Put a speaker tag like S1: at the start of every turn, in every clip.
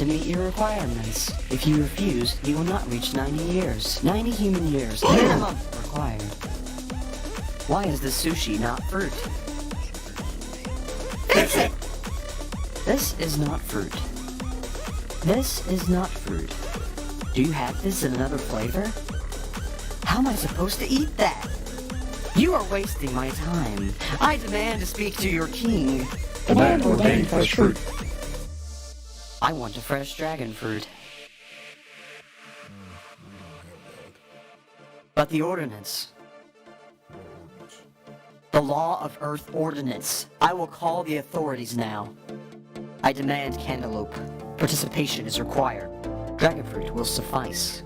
S1: to meet your requirements. If you refuse, you will not reach 90 years. 90 human years, minimum required. Why is this sushi not fruit?
S2: Fix it!
S1: This is not fruit. This is not fruit. Do you have this in another flavor? How am I supposed to eat that? You are wasting my time. I demand to speak to your king.
S2: Demand ordained fresh fruit.
S1: I want a fresh dragon fruit. But the ordinance. The law of Earth ordinance. I will call the authorities now. I demand cantaloupe. Participation is required. Dragon fruit will suffice.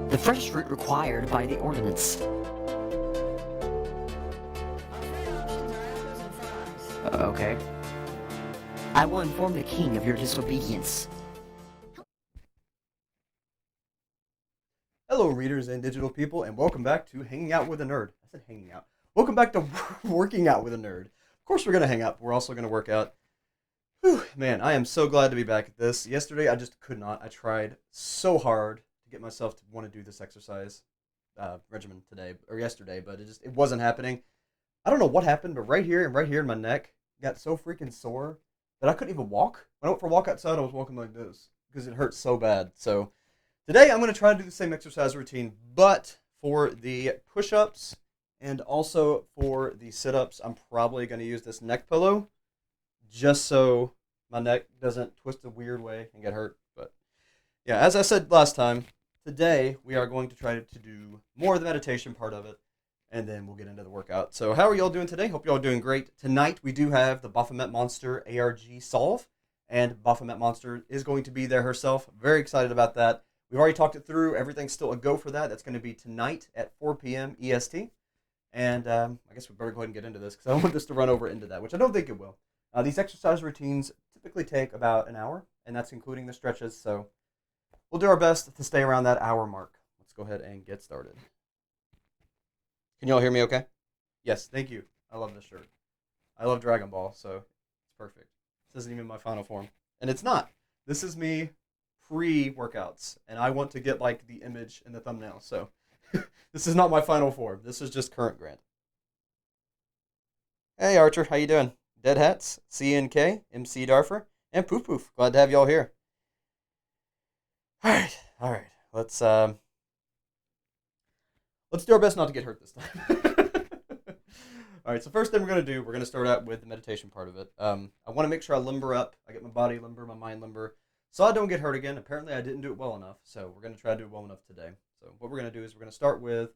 S1: The fresh fruit required by the ordinance. Okay. I will inform the king of your disobedience.
S3: Hello, readers and digital people, and welcome back to Hanging Out with a Nerd. I said hanging out. Welcome back to Working Out with a Nerd. Of course, we're going to hang out, but we're also going to work out. Whew, man, I am so glad to be back at this. Yesterday, I just could not. I tried so hard to get myself to want to do this exercise regimen today, or yesterday, but it wasn't happening. I don't know what happened, but right here in my neck got so freaking sore that I couldn't even walk. When I went for a walk outside, I was walking like this because it hurt so bad. So today I'm going to try to do the same exercise routine, but for the push-ups and also for the sit-ups, I'm probably going to use this neck pillow just so my neck doesn't twist a weird way and get hurt. But yeah, as I said last time, today we are going to try to do more of the meditation part of it, and then we'll get into the workout. So how are y'all doing today? Hope y'all are doing great. Tonight we do have the Baphomet Monster ARG solve, and Baphomet Monster is going to be there herself. Very excited about that. We've already talked it through. Everything's still a go for that. That's going to be tonight at 4 p.m. EST. And I guess we better go ahead and get into this because I don't want this to run over into that, which I don't think it will. These exercise routines typically take about an hour, and that's including the stretches. So we'll do our best to stay around that hour mark. Let's go ahead and get started. Can y'all hear me okay? Yes, thank you. I love this shirt. I love Dragon Ball, so it's perfect. This isn't even my final form. And it's not. This is me pre-workouts, and I want to get like the image in the thumbnail, so this is not my final form. This is just current Grant. Hey Archer, how you doing? Dead Hats, CNK, MC Darfer, and Poof Poof. Glad to have y'all here. All right. Let's do our best not to get hurt this time. All right, so first thing we're going to do, we're going to start out with the meditation part of it. I want to make sure I limber up. I get my body limber, my mind limber, so I don't get hurt again. Apparently, I didn't do it well enough, so we're going to try to do it well enough today. So what we're going to do is we're going to start with,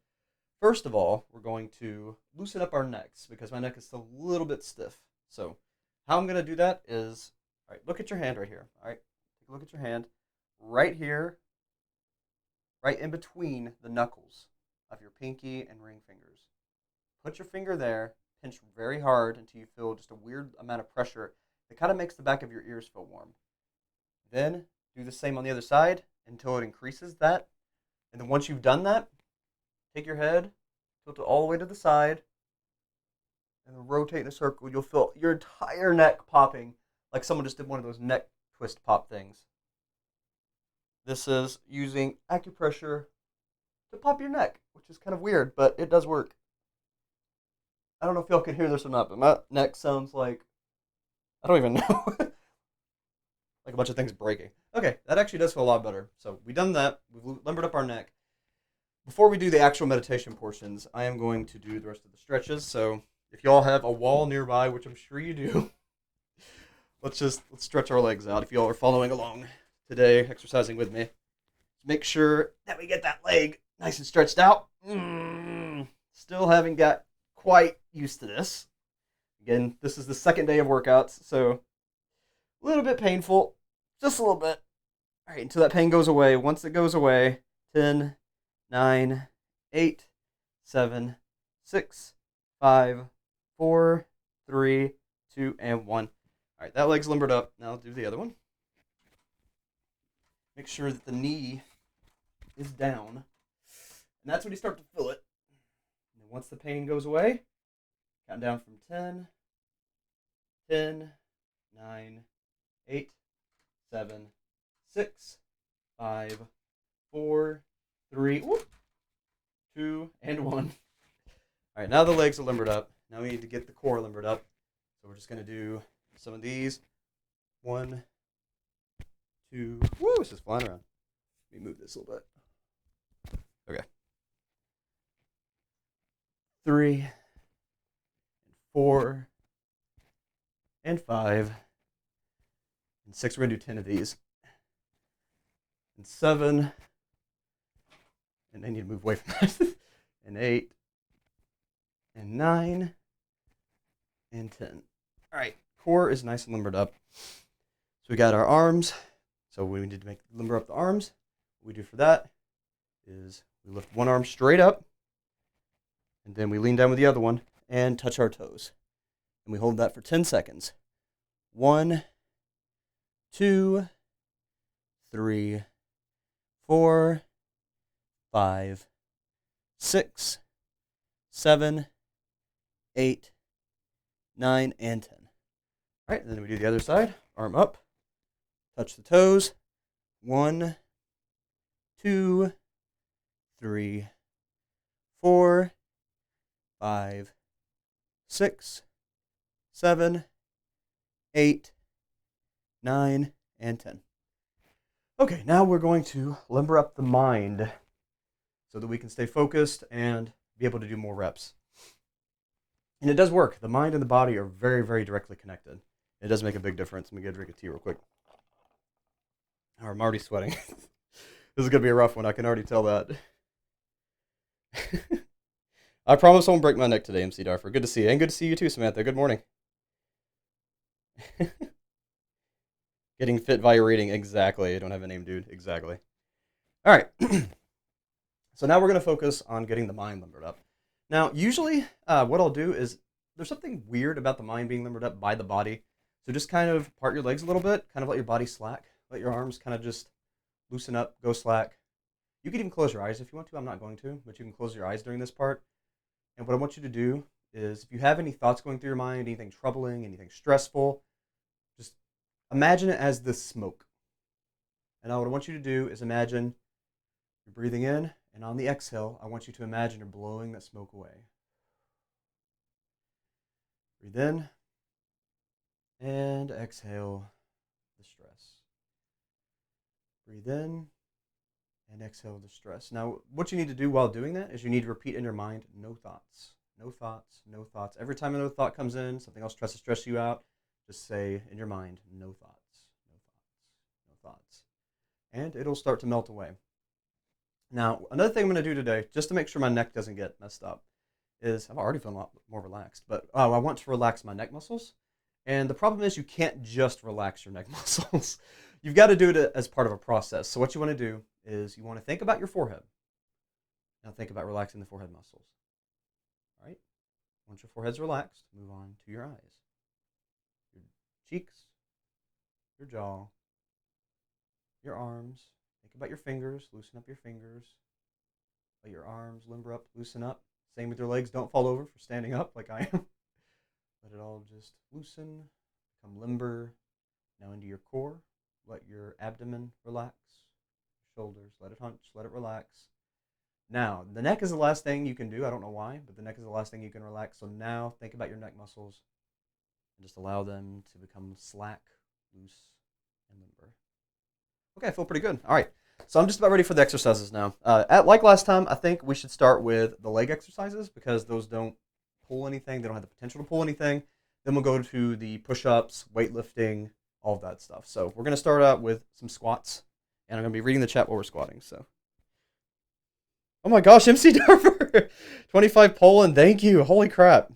S3: first of all, we're going to loosen up our necks because my neck is still a little bit stiff. So how I'm going to do that is, all right, look at your hand right here. All right, take a look at your hand right here, right in between the knuckles of your pinky and ring fingers. Put your finger there, pinch very hard until you feel just a weird amount of pressure that kind of makes the back of your ears feel warm. Then do the same on the other side until it increases that. And then once you've done that, take your head, tilt it all the way to the side, and then rotate in a circle. You'll feel your entire neck popping like someone just did one of those neck twist pop things. This is using acupressure to pop your neck, which is kind of weird, but it does work. I don't know if y'all can hear this or not, but my neck sounds like, I don't even know, like a bunch of things breaking. Okay, that actually does feel a lot better. So we've done that. We've limbered up our neck. Before we do the actual meditation portions, I am going to do the rest of the stretches. So if y'all have a wall nearby, which I'm sure you do, let's stretch our legs out. If y'all are following along today, exercising with me, make sure that we get that leg nice and stretched out. Still haven't got quite used to this. Again, this is the second day of workouts, so a little bit painful, just a little bit. All right, until that pain goes away. Once it goes away, 10, 9, 8, 7, 6, 5, 4, 3, 2, and 1. All right, that leg's limbered up. Now I'll do the other one. Make sure that the knee is down. And that's when you start to feel it. And once the pain goes away, count down from 10, 10, 9, 8, 7, 6, 5, 4, 3, whoop, 2, and 1. All right, now the legs are limbered up. Now we need to get the core limbered up. So we're just going to do some of these. 1, 2, woo, this is flying around. Let me move this a little bit. Okay. 3, and 4, and 5, and 6. We're going to do 10 of these. And 7, and I need to move away from that. And 8, and 9, and 10. All right, core is nice and limbered up. So we got our arms. So we need to limber up the arms. What we do for that is we lift one arm straight up, and then we lean down with the other one and touch our toes. And we hold that for 10 seconds. 1, 2, 3, 4, 5, 6, 7, 8, 9, and 10. All right, and then we do the other side. Arm up, touch the toes. 1, 2, 3, 4, 5, 6, 7, 8, 9, and 10. Okay, now we're going to limber up the mind so that we can stay focused and be able to do more reps. And it does work. The mind and the body are very, very directly connected. It does make a big difference. Let me get a drink of tea real quick. Oh, I'm already sweating. This is going to be a rough one. I can already tell that. I promise I won't break my neck today, MC Darfer. Good to see you. And good to see you too, Samantha. Good morning. Getting fit via reading. Exactly. I don't have a name, dude. Exactly. All right. So now we're going to focus on getting the mind limbered up. Now, usually what I'll do is there's something weird about the mind being limbered up by the body. So just kind of part your legs a little bit, kind of let your body slack. Let your arms kind of just loosen up, go slack. You can even close your eyes if you want to. I'm not going to, but you can close your eyes during this part. And what I want you to do is if you have any thoughts going through your mind, anything troubling, anything stressful, just imagine it as this smoke. And now what I want you to do is imagine you're breathing in, and on the exhale, I want you to imagine you're blowing that smoke away. Breathe in, and exhale the stress. Breathe in, and exhale the stress. Now, what you need to do while doing that is you need to repeat in your mind, no thoughts, no thoughts, no thoughts. Every time another thought comes in, something else tries to stress you out, just say in your mind, no thoughts, no thoughts, no thoughts. And it'll start to melt away. Now, another thing I'm going to do today, just to make sure my neck doesn't get messed up, is I'm already feeling a lot more relaxed, but I want to relax my neck muscles. And the problem is you can't just relax your neck muscles. You've got to do it as part of a process. So what you want to do is you want to think about your forehead. Now think about relaxing the forehead muscles. All right? Once your forehead's relaxed, move on to your eyes, your cheeks, your jaw, your arms. Think about your fingers. Loosen up your fingers. Let your arms limber up, loosen up. Same with your legs. Don't fall over for standing up like I am. Let it all just loosen, become limber. Now into your core. Let your abdomen relax. Shoulders, let it hunch, let it relax. Now, the neck is the last thing you can do. I don't know why, but the neck is the last thing you can relax. So now think about your neck muscles and just allow them to become slack, loose, and limber. Okay, I feel pretty good. All right, so I'm just about ready for the exercises now. Like last time, I think we should start with the leg exercises because those don't pull anything. They don't have the potential to pull anything. Then we'll go to the push-ups, weightlifting, all of that stuff. So we're going to start out with some squats, and I'm going to be reading the chat while we're squatting. So, oh my gosh, MC Darver, 25 Poland, thank you. Holy crap.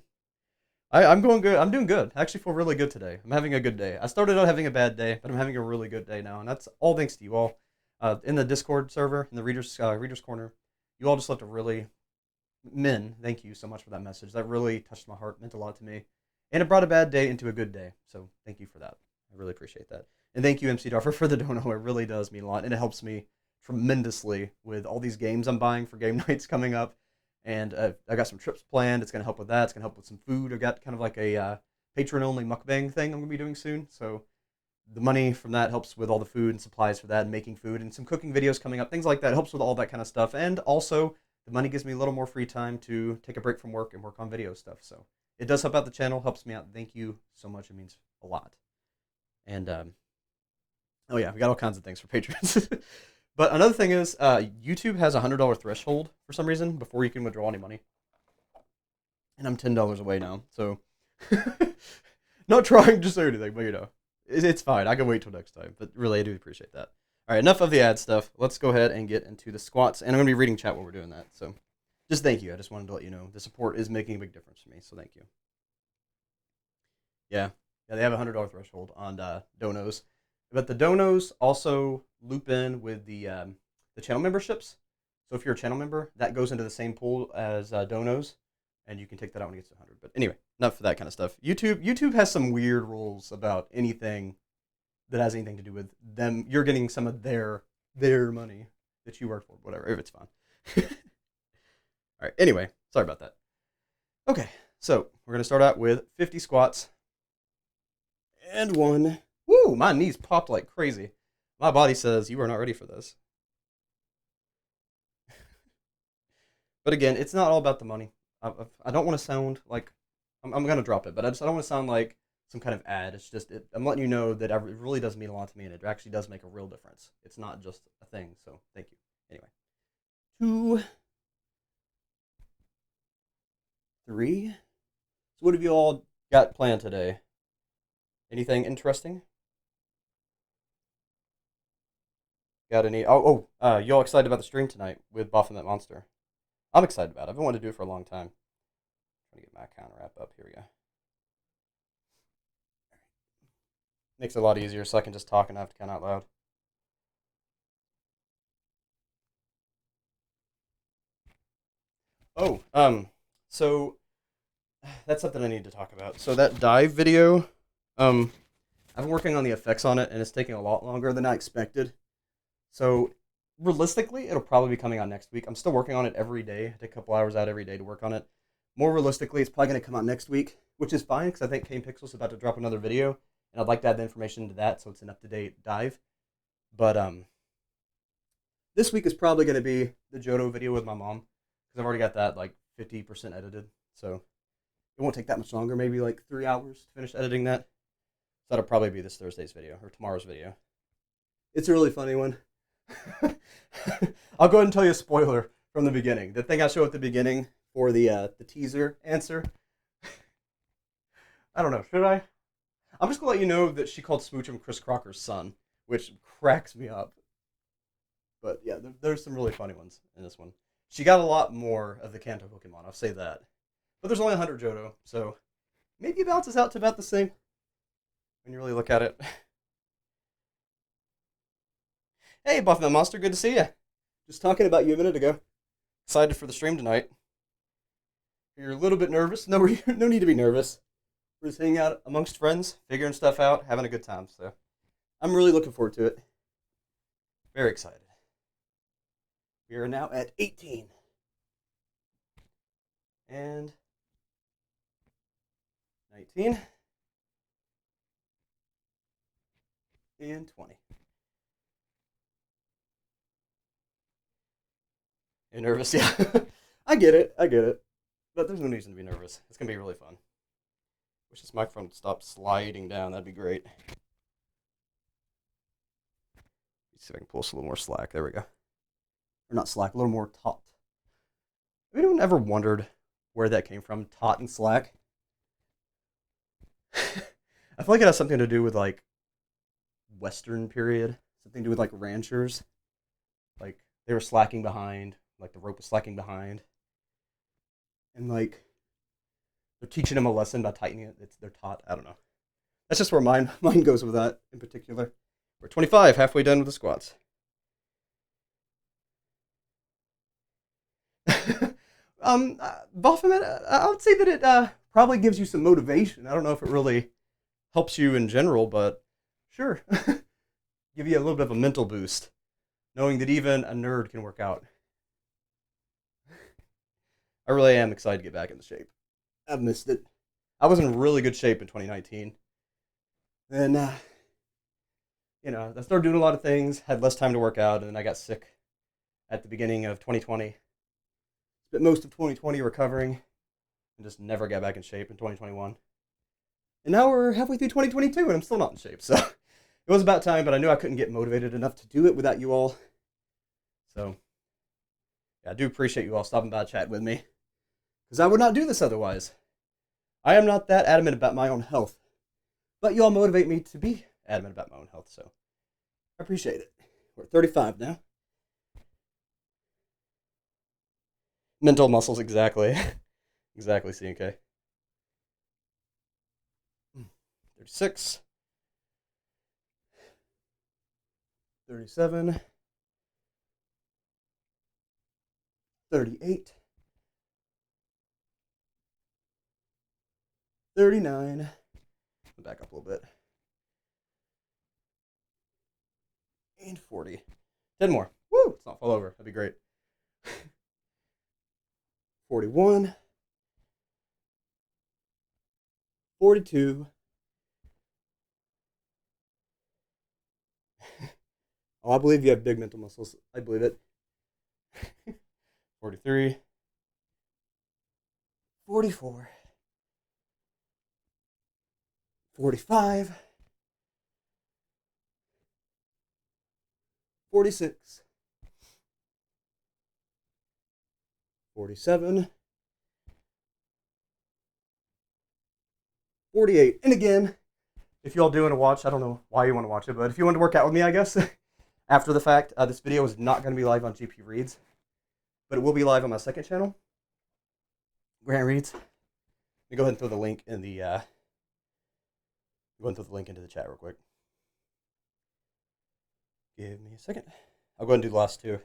S3: I'm going good. I'm doing good. I actually feel really good today. I'm having a good day. I started out having a bad day, but I'm having a really good day now, and that's all thanks to you all. In the Discord server, in the Readers Corner, you all just left a really, thank you so much for that message. That really touched my heart, meant a lot to me, and it brought a bad day into a good day, so thank you for that. I really appreciate that. And thank you, MC Darfer, for the dono. It really does mean a lot, and it helps me tremendously with all these games I'm buying for game nights coming up. And I got some trips planned. It's going to help with that. It's going to help with some food. I got kind of like a patron-only mukbang thing I'm going to be doing soon. So the money from that helps with all the food and supplies for that and making food and some cooking videos coming up, things like that. It helps with all that kind of stuff. And also, the money gives me a little more free time to take a break from work and work on video stuff. So it does help out the channel, helps me out. Thank you so much. It means a lot. And, oh yeah, we got all kinds of things for patrons. But another thing is, YouTube has a $100 threshold for some reason before you can withdraw any money. And I'm $10 away now, so not trying to say anything, but you know, it's fine. I can wait till next time, but really, I do appreciate that. All right, enough of the ad stuff. Let's go ahead and get into the squats, and I'm going to be reading chat while we're doing that, so just thank you. I just wanted to let you know the support is making a big difference for me, so thank you. Yeah, they have a $100 threshold on donos, but the donos also loop in with the channel memberships. So if you're a channel member, that goes into the same pool as donos, and you can take that out when it gets to 100. But anyway, enough for that kind of stuff. YouTube has some weird rules about anything that has anything to do with them. You're getting some of their money that you work for, whatever, if it's fun. All right, anyway, sorry about that. Okay, so we're going to start out with 50 squats. And one. Woo, my knees popped like crazy. My body says, you are not ready for this. But again, it's not all about the money. I don't want to sound like, I'm going to drop it, but I don't want to sound like some kind of ad. It's just, I'm letting you know that it really does mean a lot to me, and it actually does make a real difference. It's not just a thing, so thank you. Anyway. 2, 3. So what have you all got planned today? Anything interesting? Got any? You all excited about the stream tonight with Baphomet Monster? I'm excited about it. I've been wanting to do it for a long time. Trying to get my account wrap up. Here we go. Makes it a lot easier so I can just talk and not have to count out loud. So that's something I need to talk about. So that dive video, I've been working on the effects on it, and it's taking a lot longer than I expected. So realistically, it'll probably be coming out next week. I'm still working on it every day. I take a couple hours out every day to work on it. More realistically, it's probably going to come out next week, which is fine because I think Kane Pixel's about to drop another video, and I'd like to add the information into that so it's an up-to-date dive. But this week is probably going to be the Johto video with my mom because I've already got that like 50% edited. So it won't take that much longer, maybe like 3 hours to finish editing that. So that'll probably be this Thursday's video or tomorrow's video. It's a really funny one. I'll go ahead and tell you a spoiler from the beginning. The thing I show at the beginning for the teaser answer. I don't know, should I? I'm just going to let you know that she called Smoochum Chris Crocker's son, which cracks me up. But yeah, there's some really funny ones in this one. She got a lot more of the Kanto Pokemon, I'll say that. But there's only 100 Johto, so maybe it balances out to about the same when you really look at it. Hey, Baphomet Monster, good to see you. Just talking about you a minute ago. Excited for the stream tonight. You're a little bit nervous. No need to be nervous. We're just hanging out amongst friends, figuring stuff out, having a good time. So I'm really looking forward to it. Very excited. We are now at 18. And 19. And 20. You're nervous? Yeah. I get it. But there's no reason to be nervous. It's going to be really fun. Wish this microphone would stop sliding down. That'd be great. Let's see if I can pull us a little more slack. There we go. Or not slack, a little more taut. Have anyone ever wondered where that came from? Taut and slack? I feel like it has something to do with, like, Western period. Something to do with, like, ranchers. Like, they were slacking behind. Like, the rope was slacking behind. And, like, they're teaching them a lesson by tightening it. They're taut. I don't know. That's just where mine goes with that in particular. We're 25, halfway done with the squats. Baphomet, I would say that it probably gives you some motivation. I don't know if it really helps you in general, but sure. Give you a little bit of a mental boost, knowing that even a nerd can work out. I really am excited to get back into shape. I've missed it. I was in really good shape in 2019. Then, I started doing a lot of things, had less time to work out, and then I got sick at the beginning of 2020. Spent most of 2020 recovering and just never got back in shape in 2021. And now we're halfway through 2022 and I'm still not in shape. So it was about time, but I knew I couldn't get motivated enough to do it without you all. So yeah, I do appreciate you all stopping by chatting with me, because I would not do this otherwise. I am not that adamant about my own health, but you all motivate me to be adamant about my own health. So I appreciate it. We're at 35 now. Mental muscles, exactly. Exactly, CNK. 36. 37. 38. 39. Back up a little bit. And 40. 10 more. Woo! Let's not fall over. That'd be great. 41. 42. Oh, I believe you have big mental muscles. I believe it. 43. 44. 45. 46. 47. 48. And again, if you all do want to watch, I don't know why you want to watch it, but if you want to work out with me, I guess, after the fact, this video is not going to be live on gpreeds, but it will be live on my second channel, Grant Reads. Let me go ahead and throw the link in the, into the chat real quick. Give me a second. I'll go ahead and do the last two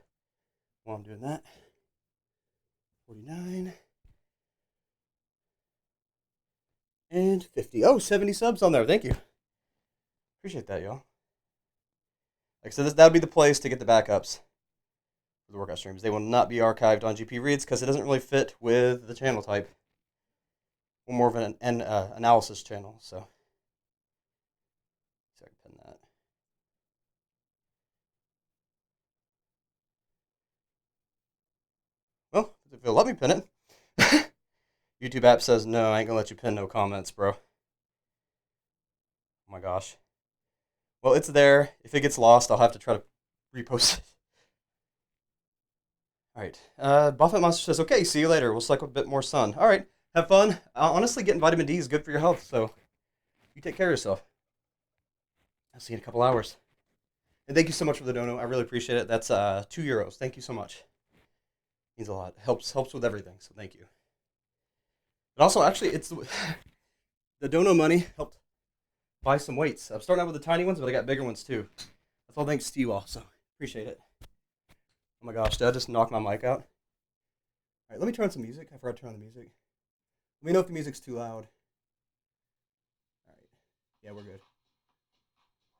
S3: while I'm doing that. 49. And 50. Oh, 70 subs on there. Thank you. Appreciate that, y'all. Like I said, that would be the place to get the backups for the workout streams. They will not be archived on GP Reads because it doesn't really fit with the channel type. We're more of an analysis channel, so. See if I can pin that. Well, if they'll let me pin it. YouTube app says, no, I ain't gonna let you pin no comments, bro. Oh my gosh. Well, it's there. If it gets lost, I'll have to try to repost it. Alright. Buffett Monster says, okay, see you later. We'll cycle a bit more sun. Alright, have fun. Honestly, getting vitamin D is good for your health, so you take care of yourself. I'll see you in a couple hours. And thank you so much for the dono. I really appreciate it. That's €2. Thank you so much. Means a lot. Helps with everything, so thank you. But also, actually, it's the dono money helped buy some weights. I'm starting out with the tiny ones, but I got bigger ones too. That's all thanks to you all, so appreciate it. Oh my gosh, did I just knock my mic out? All right, let me turn on some music. I forgot to turn on the music. Let me know if the music's too loud. All right, yeah, we're good.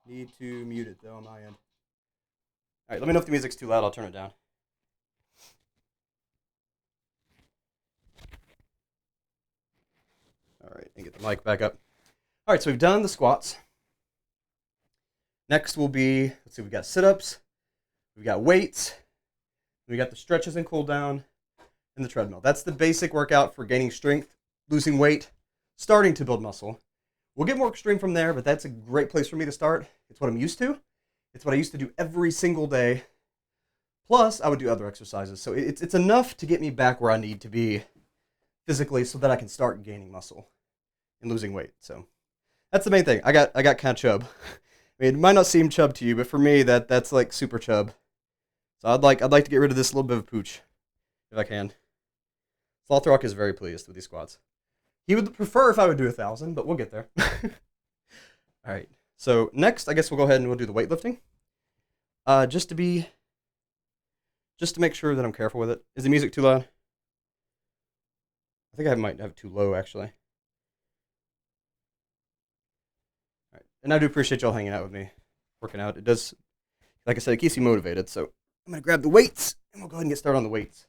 S3: Need to mute it though on my end. All right, let me know if the music's too loud. I'll turn it down. All right, and get the mic back up. All right, so we've done the squats. Next will be, let's see, we've got sit-ups, we've got weights, we got the stretches and cool down, and the treadmill. That's the basic workout for gaining strength, losing weight, starting to build muscle. We'll get more extreme from there, but that's a great place for me to start. It's what I'm used to. It's what I used to do every single day. Plus, I would do other exercises. So it's enough to get me back where I need to be physically so that I can start gaining muscle and losing weight. So that's the main thing. I got kind of chub. I mean, it might not seem chub to you, but for me, that's like super chub. So I'd like to get rid of this little bit of pooch, if I can. Slothrock is very pleased with these squats. He would prefer if I would do 1,000, but we'll get there. All right. So next, I guess we'll go ahead and we'll do the weightlifting. Just to make sure that I'm careful with it. Is the music too loud? I think I might have it too low, actually. All right. And I do appreciate y'all hanging out with me, working out. It does, like I said, it keeps you motivated. So I'm going to grab the weights, and we'll go ahead and get started on the weights.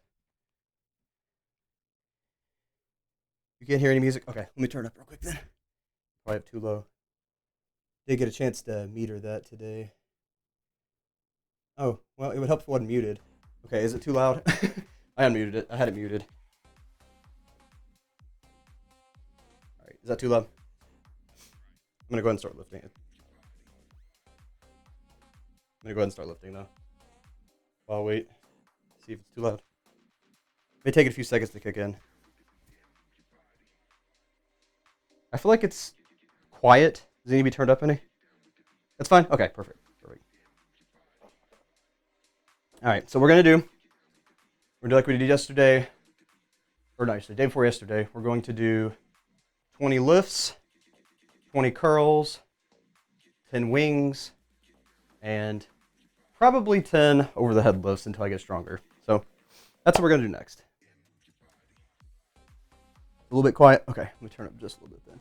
S3: You can't hear any music? Okay, let me turn it up real quick then. Probably have too low. Didn't get a chance to meter that today. Oh, well, it would help if it wasn't muted. Okay, is it too loud? I unmuted it. I had it muted. Alright, is that too loud? I'm gonna go ahead and start lifting it. I'm gonna go ahead and start lifting though. While I wait. See if it's too loud. May take it a few seconds to kick in. I feel like it's quiet. Does it need to be turned up any? That's fine? Okay, perfect. Alright, so we're going to do like we did yesterday, or no, actually, day before yesterday. We're going to do 20 lifts, 20 curls, 10 wings, and probably 10 over the head lifts until I get stronger. So that's what we're going to do next. A little bit quiet. Okay, let me turn up just a little bit then.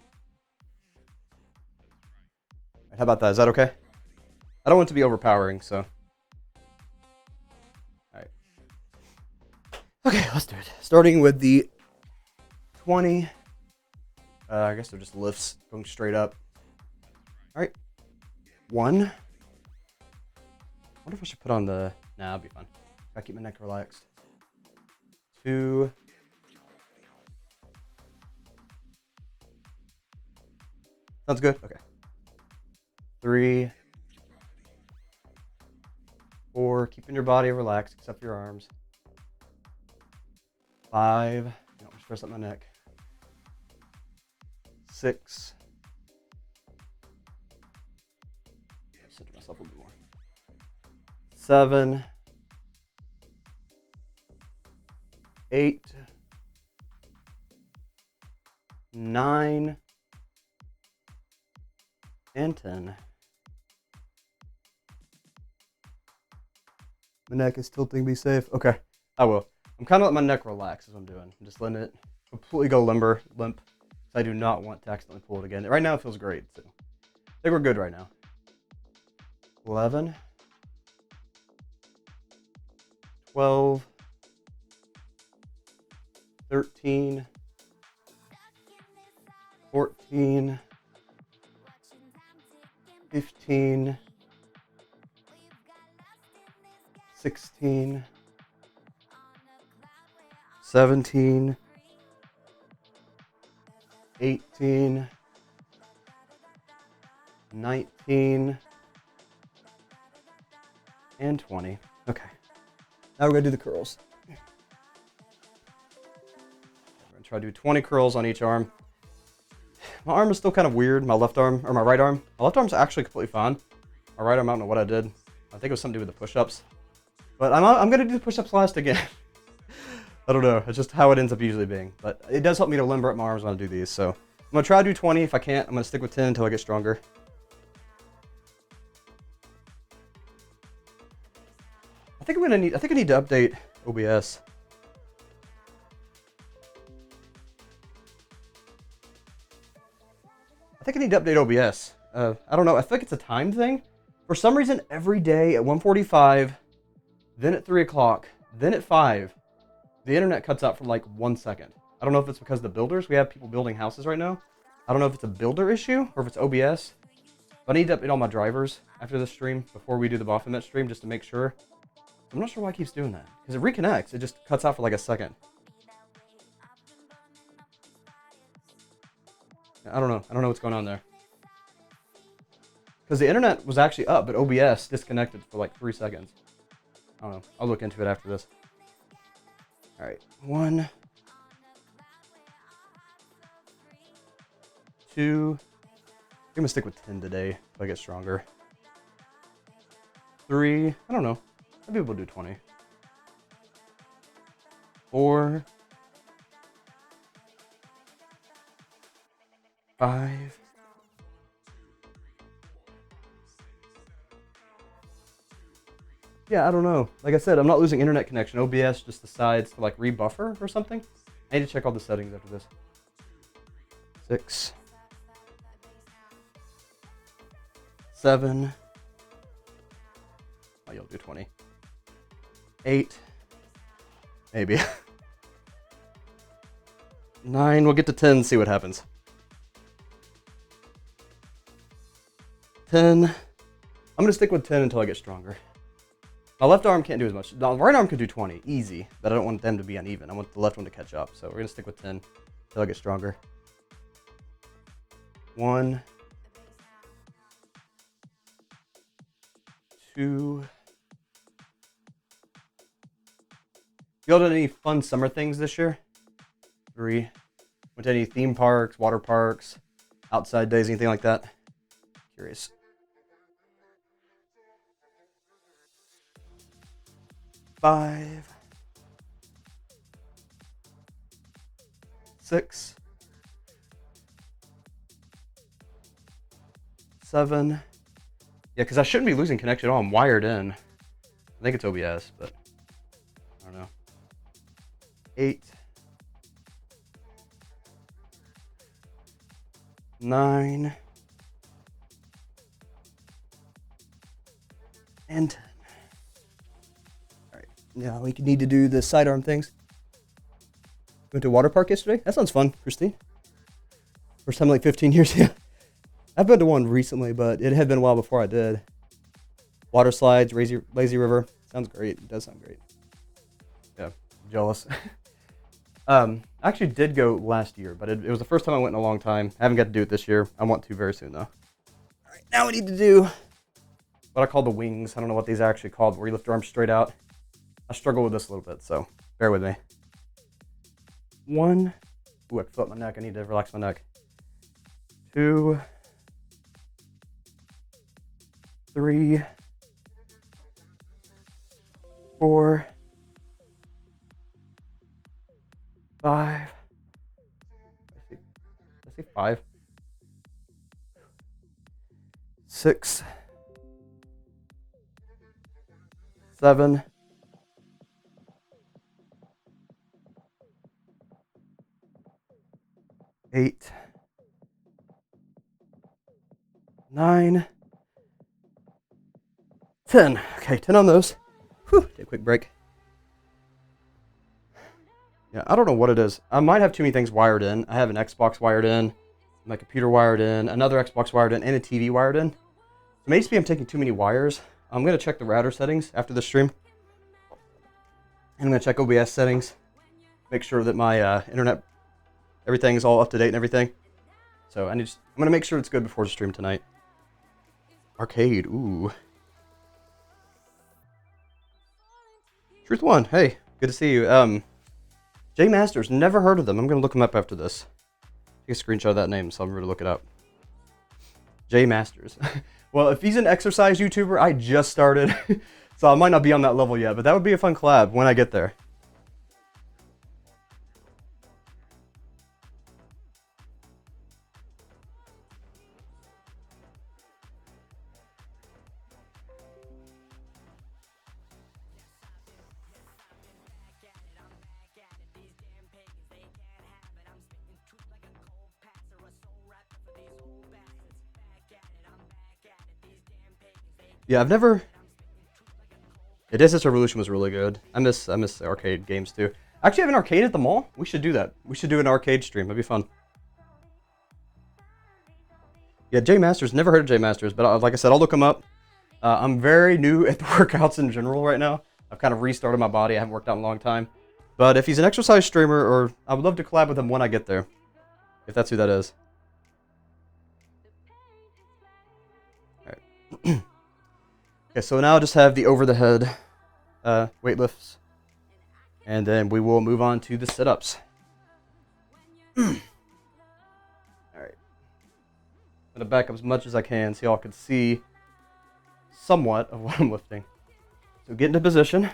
S3: Right, how about that? Is that okay? I don't want it to be overpowering, so. Alright. Okay, let's do it. Starting with the 20. I guess they're just lifts going straight up. Alright. 1. I wonder if I should put on the. Nah, I'll be fine. Gotta keep my neck relaxed. 2. Sounds good? Okay. 3. 4. Keeping your body relaxed except your arms. 5. Don't stress up my neck. 6. Center myself a little bit more. 7. 8. 9. And 10. My neck is tilting, be safe. Okay, I will. I'm kind of letting my neck relax as I'm doing. I'm just letting it completely go limp. I do not want to accidentally pull it again. Right now it feels great, so I think we're good right now. 11. 12. 13. 14. 15, 16, 17, 18, 19, and 20. Okay. Now we're going to do the curls. We're going to try to do 20 curls on each arm. My arm is still kind of weird, my left arm, or my right arm. My left arm's actually completely fine. My right arm, I don't know what I did. I think it was something to do with the push-ups. But I'm going to do the push-ups last again. I don't know, it's just how it ends up usually being. But it does help me to limber up my arms when I do these, so. I'm going to try to do 20. If I can't, I'm going to stick with 10 until I get stronger. I think I need to update OBS. I think I need to update OBS. I don't know. I feel like it's a time thing. For some reason, every day at 1:45, then at 3 o'clock, then at 5, the internet cuts out for like 1 second. I don't know if it's because of the builders. We have people building houses right now. I don't know if it's a builder issue or if it's OBS. But I need to update all my drivers after this stream before we do the Baphomet stream just to make sure. I'm not sure why it keeps doing that. Because it reconnects. It just cuts out for like a second. I don't know. I don't know what's going on there. Because the internet was actually up, but OBS disconnected for like 3 seconds. I don't know. I'll look into it after this. Alright. 1. 2. I'm going to stick with 10 today if I get stronger. 3. I don't know. Maybe we'll do 20. 4. 5. 'Yeah, I don't know. Like I said, I'm not losing internet connection. OBS just decides to like rebuffer or something. I need to check all the settings after this. 6. 7. Oh, you'll do 20. 8. Maybe. 9. We'll get to 10, see what happens. 10. I'm going to stick with 10 until I get stronger. My left arm can't do as much. The right arm can do 20, easy, but I don't want them to be uneven. I want the left one to catch up. So we're going to stick with 10 until I get stronger. 1, 2. Y'all done any fun summer things this year? 3. Went to any theme parks, water parks, outside days, anything like that? Curious. 5. 6. 7. Yeah, because I shouldn't be losing connection at all. I'm wired in. I think it's OBS, but I don't know. 8. 9. And 10. Alright, now we need to do the sidearm things. Went to a water park yesterday? That sounds fun, Christine. First time in like 15 years, yeah. I've been to one recently, but it had been a while before I did. Water slides, lazy river. Sounds great. It does sound great. Yeah, jealous. I actually did go last year, but it was the first time I went in a long time. I haven't got to do it this year. I want to very soon, though. All right, now we need to do what I call the wings. I don't know what these are actually called, where you lift your arms straight out. I struggle with this a little bit, so bear with me. 1. Ooh, I felt my neck. I need to relax my neck. 2. 3. 4. 5. Let's see, 5. 6. 7. 8. 9. 10. Okay, 10 on those. Whew, take a quick break. Yeah, I don't know what it is. I might have too many things wired in. I have an Xbox wired in, my computer wired in, another Xbox wired in, and a TV wired in. It may just be I'm taking too many wires. I'm going to check the router settings after the stream. And I'm going to check OBS settings. Make sure that my internet, everything is all up to date and everything. So I'm going to make sure it's good before the stream tonight. Arcade, ooh. Truth One, hey, good to see you. J Masters, never heard of them. I'm going to look them up after this. Take a screenshot of that name, so I'm going to look it up. J Masters. Well, if he's an exercise YouTuber, I just started, so I might not be on that level yet, but that would be a fun collab when I get there. Yeah, I've never... Yeah, Dance Revolution was really good. I miss arcade games too. I actually have an arcade at the mall. We should do that. We should do an arcade stream. That'd be fun. Yeah, J Masters. Never heard of J Masters, but like I said, I'll look him up. I'm very new at the workouts in general right now. I've kind of restarted my body. I haven't worked out in a long time. But if he's an exercise streamer, or I would love to collab with him when I get there. If that's who that is. Alright. Okay, so now I just have the over-the-head weight lifts. And then we will move on to the sit-ups. Alright. I'm going to back up as much as I can so y'all can see somewhat of what I'm lifting. So get into position.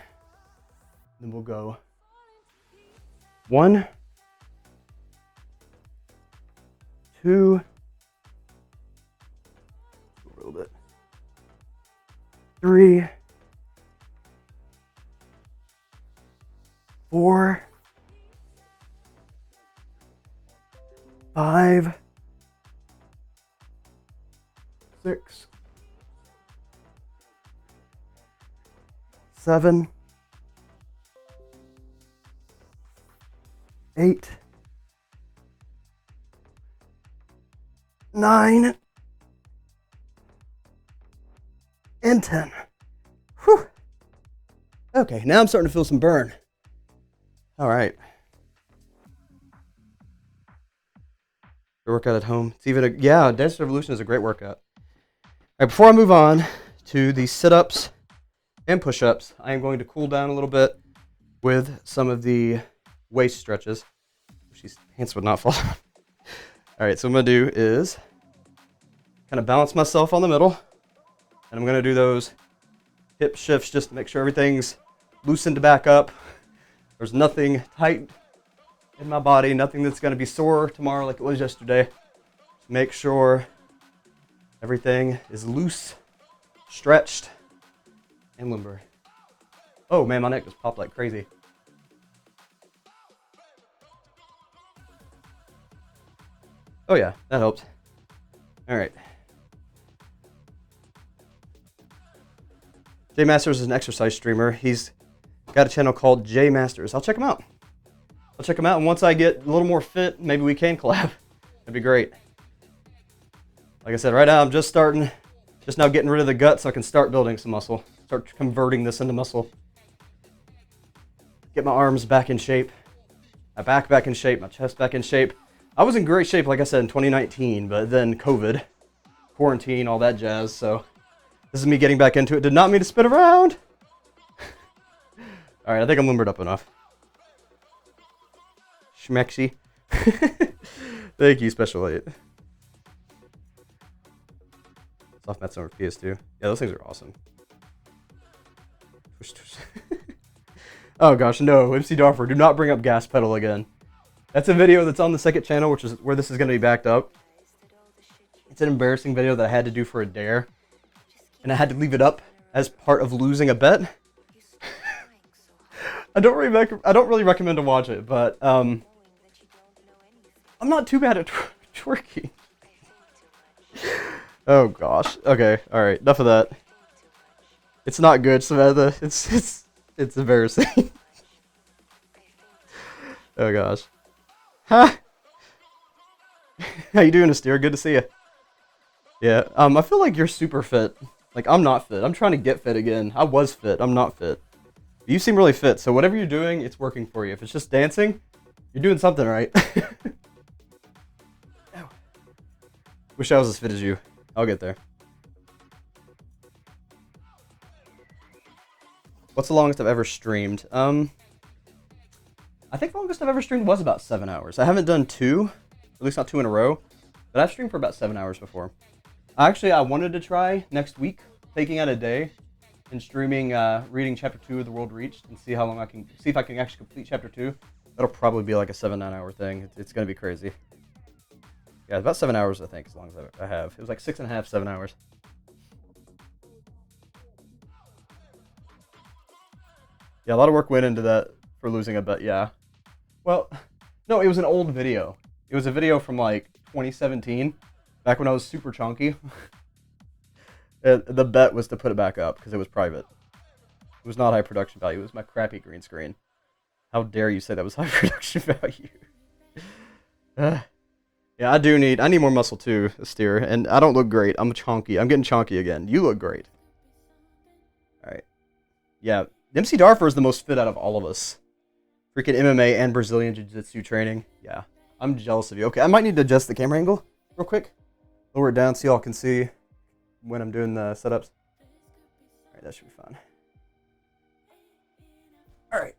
S3: Then we'll go 1, 2, a little bit. 3, 4, 5, 6, 7, 8, 9, and 10. Whew. Okay, now I'm starting to feel some burn. All right. Your workout at home. It's even Dance Revolution is a great workout. All right, before I move on to the sit-ups and push-ups, I am going to cool down a little bit with some of the waist stretches. These pants would not fall. All right, so what I'm gonna do is kind of balance myself on the middle, and I'm gonna do those hip shifts just to make sure everything's loosened back up. There's nothing tight in my body, nothing that's gonna be sore tomorrow like it was yesterday. Just make sure everything is loose, stretched, and limber. Oh man, my neck just popped like crazy. Oh yeah, that helps. All right. Jay Masters is an exercise streamer. He's got a channel called Jay Masters. I'll check him out. And once I get a little more fit, maybe we can collab. That'd be great. Like I said, right now I'm just now getting rid of the gut so I can start building some muscle. Start converting this into muscle. Get my arms back in shape. My back back in shape. My chest back in shape. I was in great shape, like I said, in 2019, but then COVID, quarantine, all that jazz, so this is me getting back into it. Did not mean to spin around. All right, I think I'm limbered up enough. Schmexy. Thank you, Special 8. Soft mats over PS2. Yeah, those things are awesome. Oh gosh, no, MC Darfur, do not bring up gas pedal again. That's a video that's on the second channel, which is where this is going to be backed up. It's an embarrassing video that I had to do for a dare. And I had to leave it up as part of losing a bet. I don't really recommend to watch it, but I'm not too bad at twerking. Oh gosh. Okay, alright, enough of that. It's not good, Samantha. It's embarrassing. Oh gosh. Ha! How you doing, Asteer? Good to see you. Yeah, I feel like you're super fit. Like, I'm not fit. I'm trying to get fit again. I was fit. I'm not fit. You seem really fit, so whatever you're doing, it's working for you. If it's just dancing, you're doing something right. Wish I was as fit as you. I'll get there. What's the longest I've ever streamed? I think the longest I've ever streamed was about 7 hours. I haven't done 2, at least not 2 in a row, but I've streamed for about 7 hours before. Actually, I wanted to try next week, taking out a day and streaming, reading chapter 2 of The World Reached and see how long I can, see if I can actually complete chapter 2. That'll probably be like a 7-9 hour thing. It's gonna be crazy. Yeah, about 7 hours, I think, as long as I have. It was like 6.5, 7 hours. Yeah, a lot of work went into that for losing a bet, yeah. Well, no, it was an old video. It was a video from like 2017, back when I was super chunky. The bet was to put it back up because it was private. It was not high production value. It was my crappy green screen. How dare you say that was high production value? Yeah, I need more muscle too, Asteer, and I don't look great. I'm chunky. I'm getting chunky again. You look great. All right. Yeah, MC Darfur is the most fit out of all of us. Freaking MMA and Brazilian Jiu-Jitsu training. Yeah, I'm jealous of you. Okay, I might need to adjust the camera angle real quick. Lower it down so y'all can see when I'm doing the setups. All right, that should be fine. All right.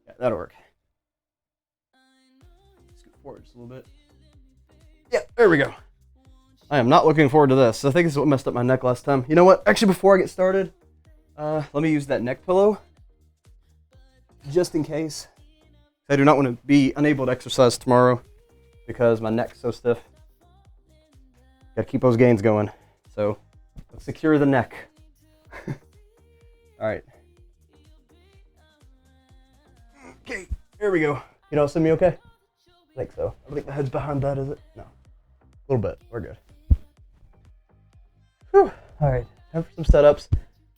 S3: Yeah, that'll work. Scoot forward just a little bit. Yeah, there we go. I am not looking forward to this. I think this is what messed up my neck last time. You know what? Actually, before I get started, let me use that neck pillow. Just in case. I do not want to be unable to exercise tomorrow because my neck's so stiff. Gotta keep those gains going. So, let's secure the neck. Alright. Okay, here we go. You don't see me okay? I think so. I think the head's behind that, is it? No. A little bit. We're good. Whew. Alright, time for some setups.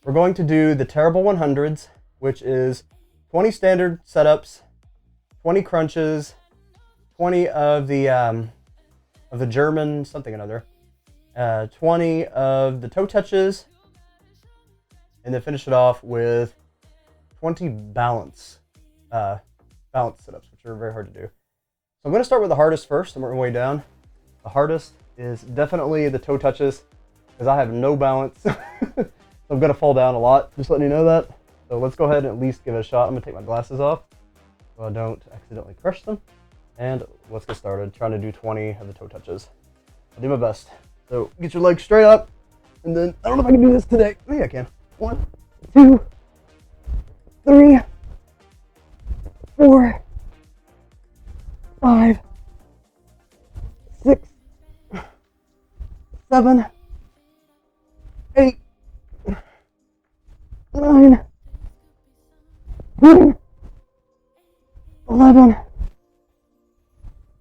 S3: We're going to do the terrible 100s, which is 20 standard setups, 20 crunches, 20 of the of the German something or another, 20 of the toe touches, and then finish it off with 20 balance sit-ups, which are very hard to do. So I'm going to start with the hardest first and work my way down. The hardest is definitely the toe touches, because I have no balance. So I'm going to fall down a lot, just letting you know that. So let's go ahead and at least give it a shot. I'm going to take my glasses off so I don't accidentally crush them. And let's get started, trying to do 20 of the toe touches. I'll do my best. So get your legs straight up, and then, I don't know if I can do this today. Maybe I can. 1, 2, 3, 4, 5, 6, 7, 8, 9, 10, 11,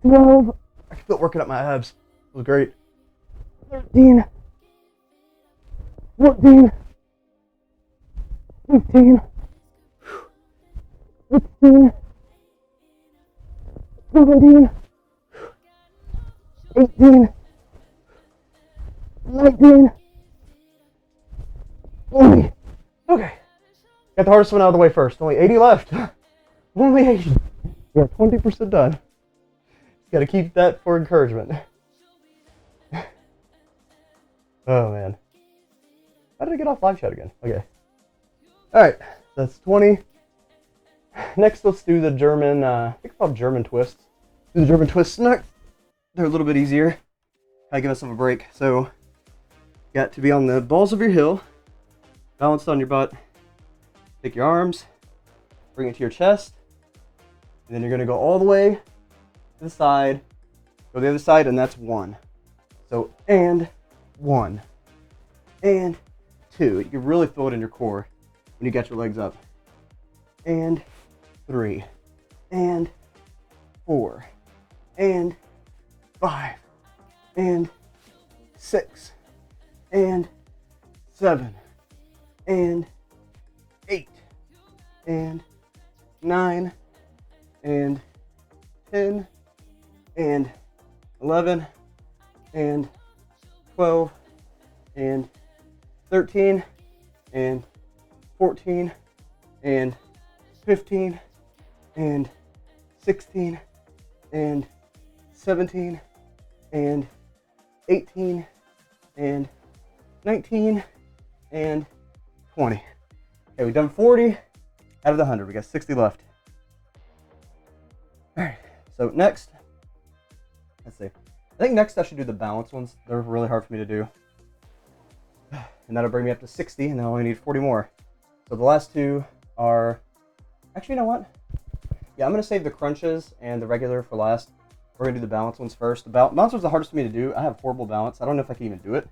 S3: 12. I can feel it working up my abs. It was great. 13, 14, 15, 16, 17, 18, 19, 20. Okay. Got the hardest one out of the way first. Only 80 left. Only 80. We're 20% done. Got to keep that for encouragement. Oh man. How did I get off live chat again? Okay. Alright. That's 20. Next, let's do the German, I think it's called German twists. Do the German twists next. They're a little bit easier. I give myself a break. So, you got to be on the balls of your heel, balanced on your butt. Take your arms, bring it to your chest, and then you're going to go all the way to the side, go the other side, and that's 1. So, and 1, and 2. You can really feel it in your core when you get your legs up. And 3, and 4, and 5, and 6, and 7, and 8, and 9, and 10, and 11, and 12, and 13, and 14, and 15, and 16, and 17, and 18, and 19, and 20. Okay, we've done 40 out of the 100. We got 60 left. All right, so next, let's see. I think next I should do the balance ones. They're really hard for me to do. And that'll bring me up to 60, and then I only need 40 more. So the last two are, actually, you know what? Yeah, I'm going to save the crunches and the regular for last. We're going to do the balance ones first. The balance one's the hardest for me to do. I have horrible balance. I don't know if I can even do it,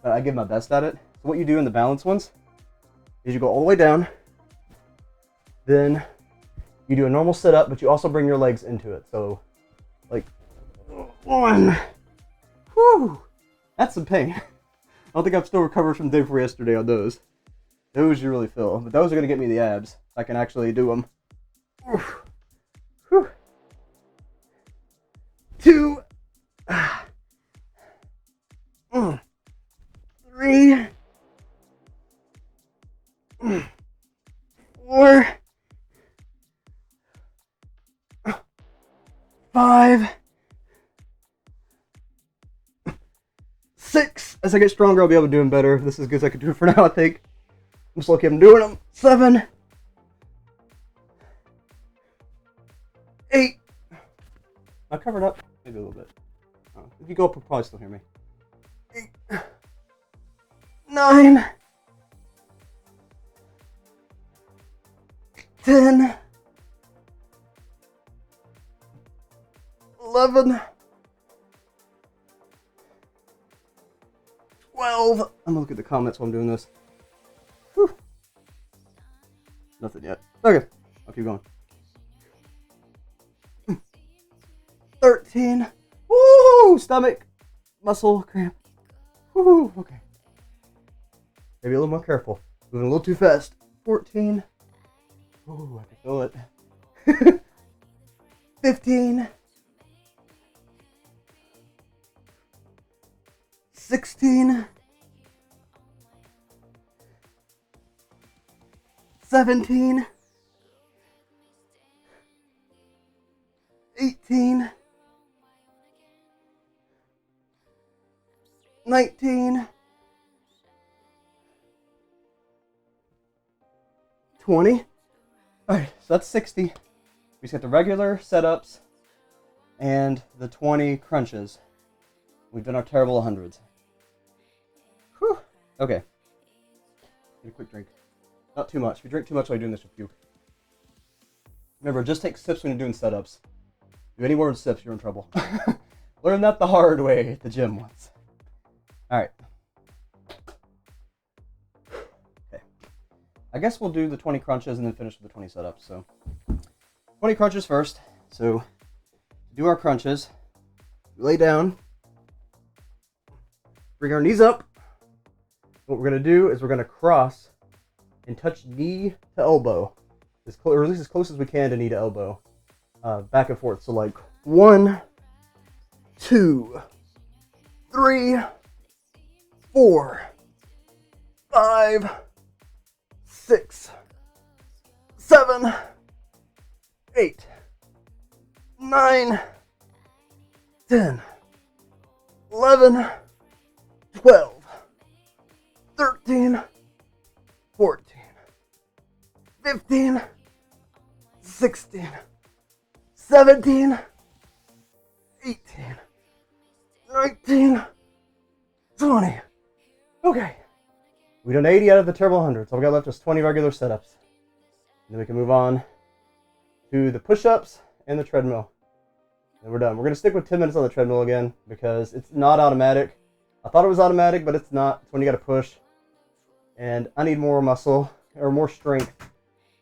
S3: but I give my best at it. So what you do in the balance ones is you go all the way down. Then you do a normal sit-up, but you also bring your legs into it. So, like, 1. Whew. That's some pain. I don't think I've still recovered from the day before yesterday on those. Those you really feel. But those are going to get me the abs. I can actually do them. Whew. 2. 3. 4. 5. 6. As I get stronger, I'll be able to do them better. This is as good as I can do it for now, I think. I'm just lucky I'm doing them. 7. 8. I covered up maybe a little bit. If you go up, you'll probably still hear me. 8. 9. 10. 11. 12. I'm gonna look at the comments while I'm doing this. Whew. Nothing yet. Okay, I'll keep going. 13. Woo! Stomach, muscle cramp. Woo! Okay. Maybe a little more careful. Moving a little too fast. 14. Ooh, I can feel it. 15. 16, 17, 18, 19, 20. Alright, so that's 60. We just got the regular setups and the 20 crunches. We've done our terrible hundreds. Whew. Okay. Get a quick drink. Not too much. If you drink too much while you're doing this, you'll puke. Remember, just take sips when you're doing setups. Do any more than sips, you're in trouble. Learn that the hard way at the gym once. Alright. Okay. I guess we'll do the 20 crunches and then finish with the 20 setups. So, 20 crunches first. So, to do our crunches, we lay down, bring our knees up. What we're going to do is we're going to cross and touch knee to elbow, or at least as close as we can to knee to elbow, back and forth. So like 1, 2, 3, 4, 5, 6, 7, 8, 9, 10, 11, 12, 13, 14, 15, 16, 17, 18, 19, 20. Okay. We done 80 out of the terrible 100, so we got left just 20 regular setups. And then we can move on to the push-ups and the treadmill. And we're done. We're going to stick with 10 minutes on the treadmill again because it's not automatic. I thought it was automatic, but it's not. It's when you got to push. And I need more muscle, or more strength,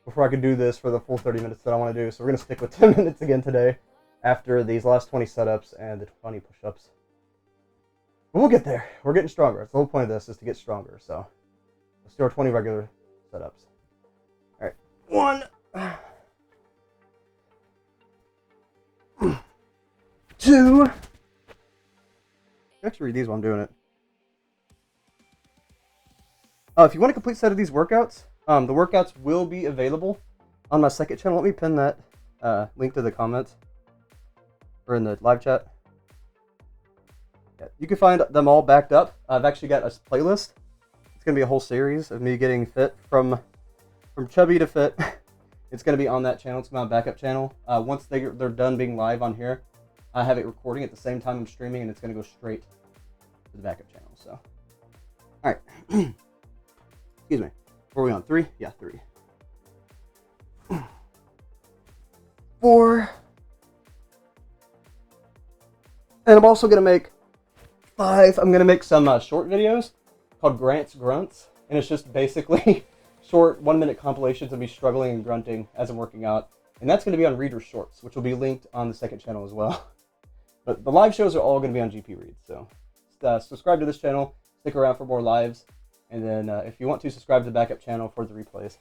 S3: before I can do this for the full 30 minutes that I want to do. So we're going to stick with 10 minutes again today after these last 20 setups and the 20 push-ups. But we'll get there. We're getting stronger. That's the whole point of this, is to get stronger. So let's do our 20 regular setups. All right. 1, 2. Actually read these while I'm doing it. If you want a complete set of these workouts, the workouts will be available on my second channel. Let me pin that link to the comments or in the live chat. Yeah, you can find them all backed up. I've actually got a playlist. It's going to be a whole series of me getting fit from chubby to fit. It's going to be on that channel. It's my backup channel. Once they're done being live on here, I have it recording at the same time I'm streaming, and it's going to go straight to the backup channel. So, all right. Excuse me. Where are we on? 3? Yeah, 3. 4. And I'm also going to make 5. I'm going to make some short videos called Grant's Grunts. And it's just basically short 1-minute compilations of me struggling and grunting as I'm working out. And that's going to be on Reader Shorts, which will be linked on the second channel as well. But the live shows are all going to be on gpreeds. So subscribe to this channel. Stick around for more lives. And then if you want to, subscribe to the backup channel for the replays.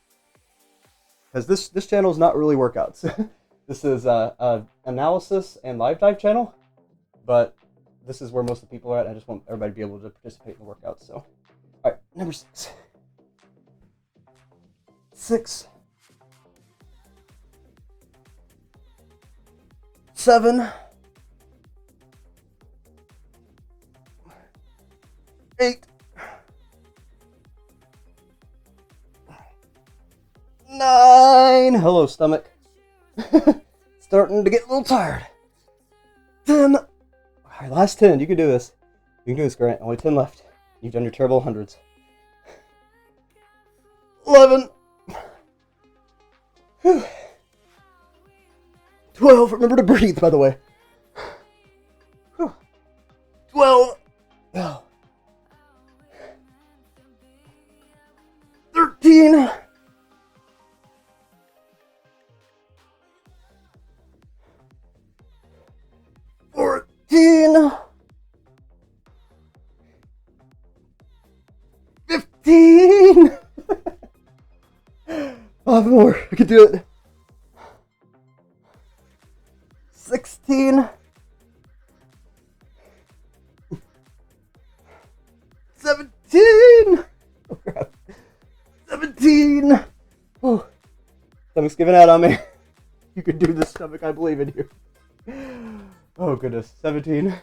S3: Because this channel is not really workouts. This is a analysis and live dive channel. But this is where most of the people are at. I just want everybody to be able to participate in the workouts. So, all right, number 6. 6. 7. 8. 9. Hello, stomach. Starting to get a little tired. 10. All right, last 10. You can do this. You can do this, Grant. Only 10 left. You've done your terrible hundreds. 11. Whew. 12. Remember to breathe, by the way. Whew. 12. Oh. 13. 14. 15. 5 more. I can do it. 16. stomach's giving out on me. You can do this, stomach. I believe in you. Oh, goodness. 17.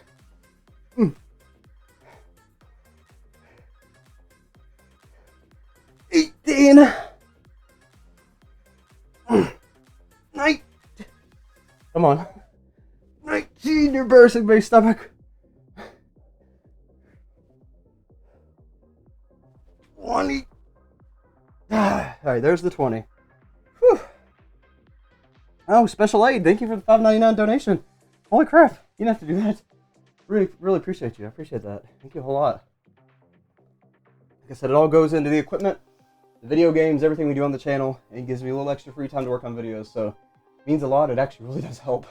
S3: 18. 19. Come on. 19. You're embarrassing me, stomach. 20. Alright, there's the 20. Whew. Oh, special aid. Thank you for the $5.99 donation. Holy crap. You didn't have to do that. Really, really appreciate you. I appreciate that. Thank you a whole lot. Like I said, it all goes into the equipment, the video games, everything we do on the channel, and it gives me a little extra free time to work on videos, so it means a lot. It actually really does help.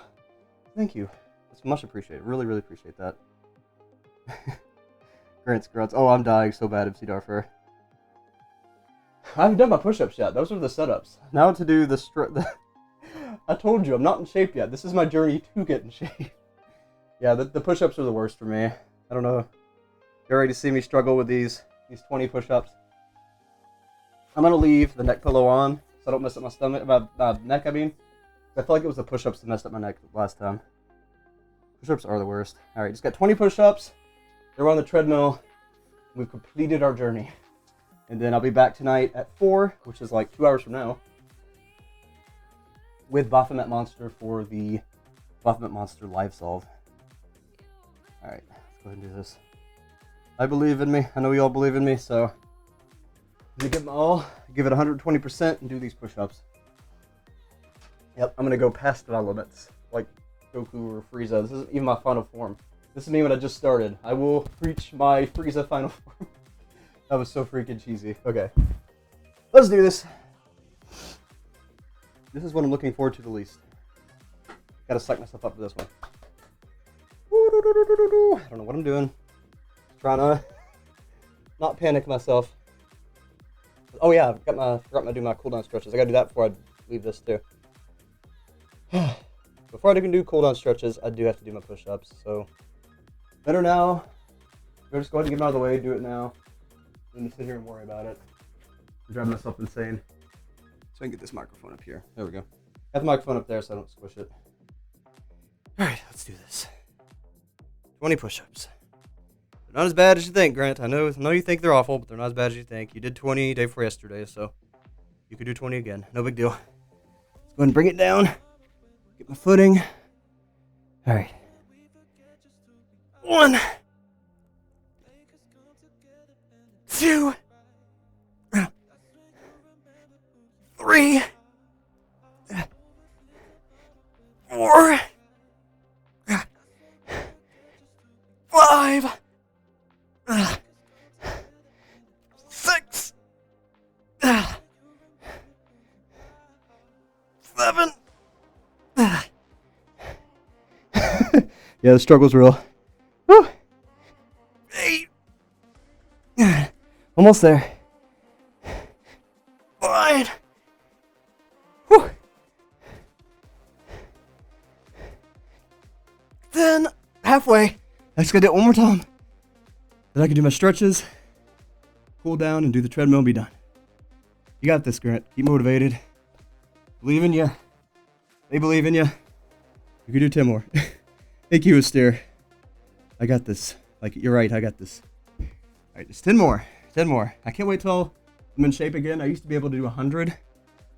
S3: Thank you. It's much appreciated. Really, really appreciate that. Grants. Oh, I'm dying so bad, MC Darfur. I haven't done my push-ups yet. Those are the setups. Now to do the I told you, I'm not in shape yet. This is my journey to get in shape. Yeah, the push-ups are the worst for me. I don't know. You're ready to see me struggle with these 20 push-ups. I'm going to leave the neck pillow on so I don't mess up my stomach, my neck, I mean. I feel like it was the push-ups that messed up my neck last time. Push-ups are the worst. Alright, just got 20 push-ups. They're on the treadmill. We've completed our journey. And then I'll be back tonight at 4, which is like 2 hours from now, with Baphomet Monster for the Baphomet Monster live solve. Alright, let's go ahead and do this. I believe in me. I know you all believe in me, so I'm going to give them all, give it 120% and do these push-ups. Yep, I'm going to go past my limits, like Goku or Frieza. This isn't even my final form. This is me when I just started. I will reach my Frieza final form. That was so freaking cheesy. Okay, let's do this. This is what I'm looking forward to the least. Gotta psych myself up for this one. I don't know what I'm doing. Just trying to not panic myself. Oh yeah, forgot to do my cooldown stretches. I gotta do that before I leave this too. Before I can do cooldown stretches, I do have to do my push-ups. So better now. I'll just go ahead and get them out of the way. Do it now. Than to sit here and worry about it. I'm driving myself insane. So I can get this microphone up here. There we go. Got the microphone up there so I don't squish it. Alright, let's do this. 20 push-ups. They're not as bad as you think, Grant. I know you think they're awful, but they're not as bad as you think. You did 20 day before yesterday, so you could do 20 again. No big deal. Let's go ahead and bring it down. Get my footing. Alright. 1, 2, 3, 4, 5, 6, 7. Yeah, the struggle's real. Woo. 8. Almost there. 9. Whew. 10. Halfway. I just gotta do it one more time. Then I can do my stretches, cool down, and do the treadmill and be done. You got this, Grant. Keep motivated. Believe in you. They believe in you. You can do 10 more. Thank you, Astaire. I got this. Like, you're right, I got this. Alright, just 10 more. 10 more. I can't wait till I'm in shape again. I used to be able to do 100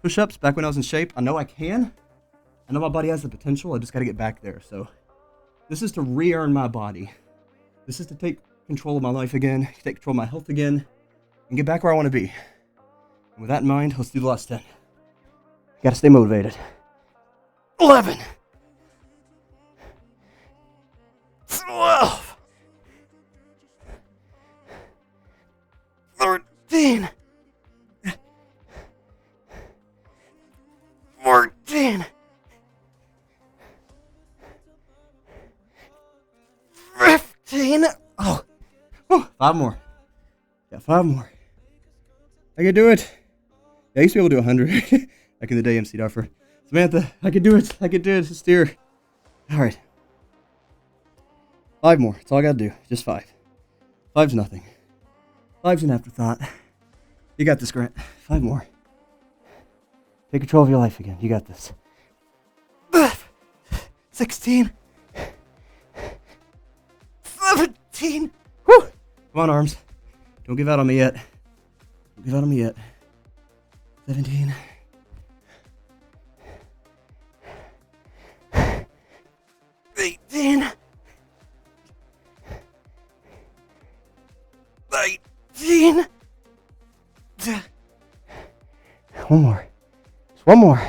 S3: push-ups back when I was in shape. I know I can. I know my body has the potential. I just got to get back there. So this is to re-earn my body. This is to take control of my life again, take control of my health again, and get back where I want to be. And with that in mind, let's do the last 10. Got to stay motivated. 11. 12. 13. 14. 15. Oh. 5 more. Got 5 more. I can do it. Yeah, I used to be able to do 100 back in the day, MC Duffer. Samantha, I can do it. I can do it. Steer. All right. 5 more. That's all I got to do. Just 5. 5's nothing. 5's an afterthought. You got this, Grant. 5 more. Take control of your life again. You got this. 16. 17. Whew. Come on, arms. Don't give out on me yet. Don't give out on me yet. 17. 18. 19. One more. Just one more.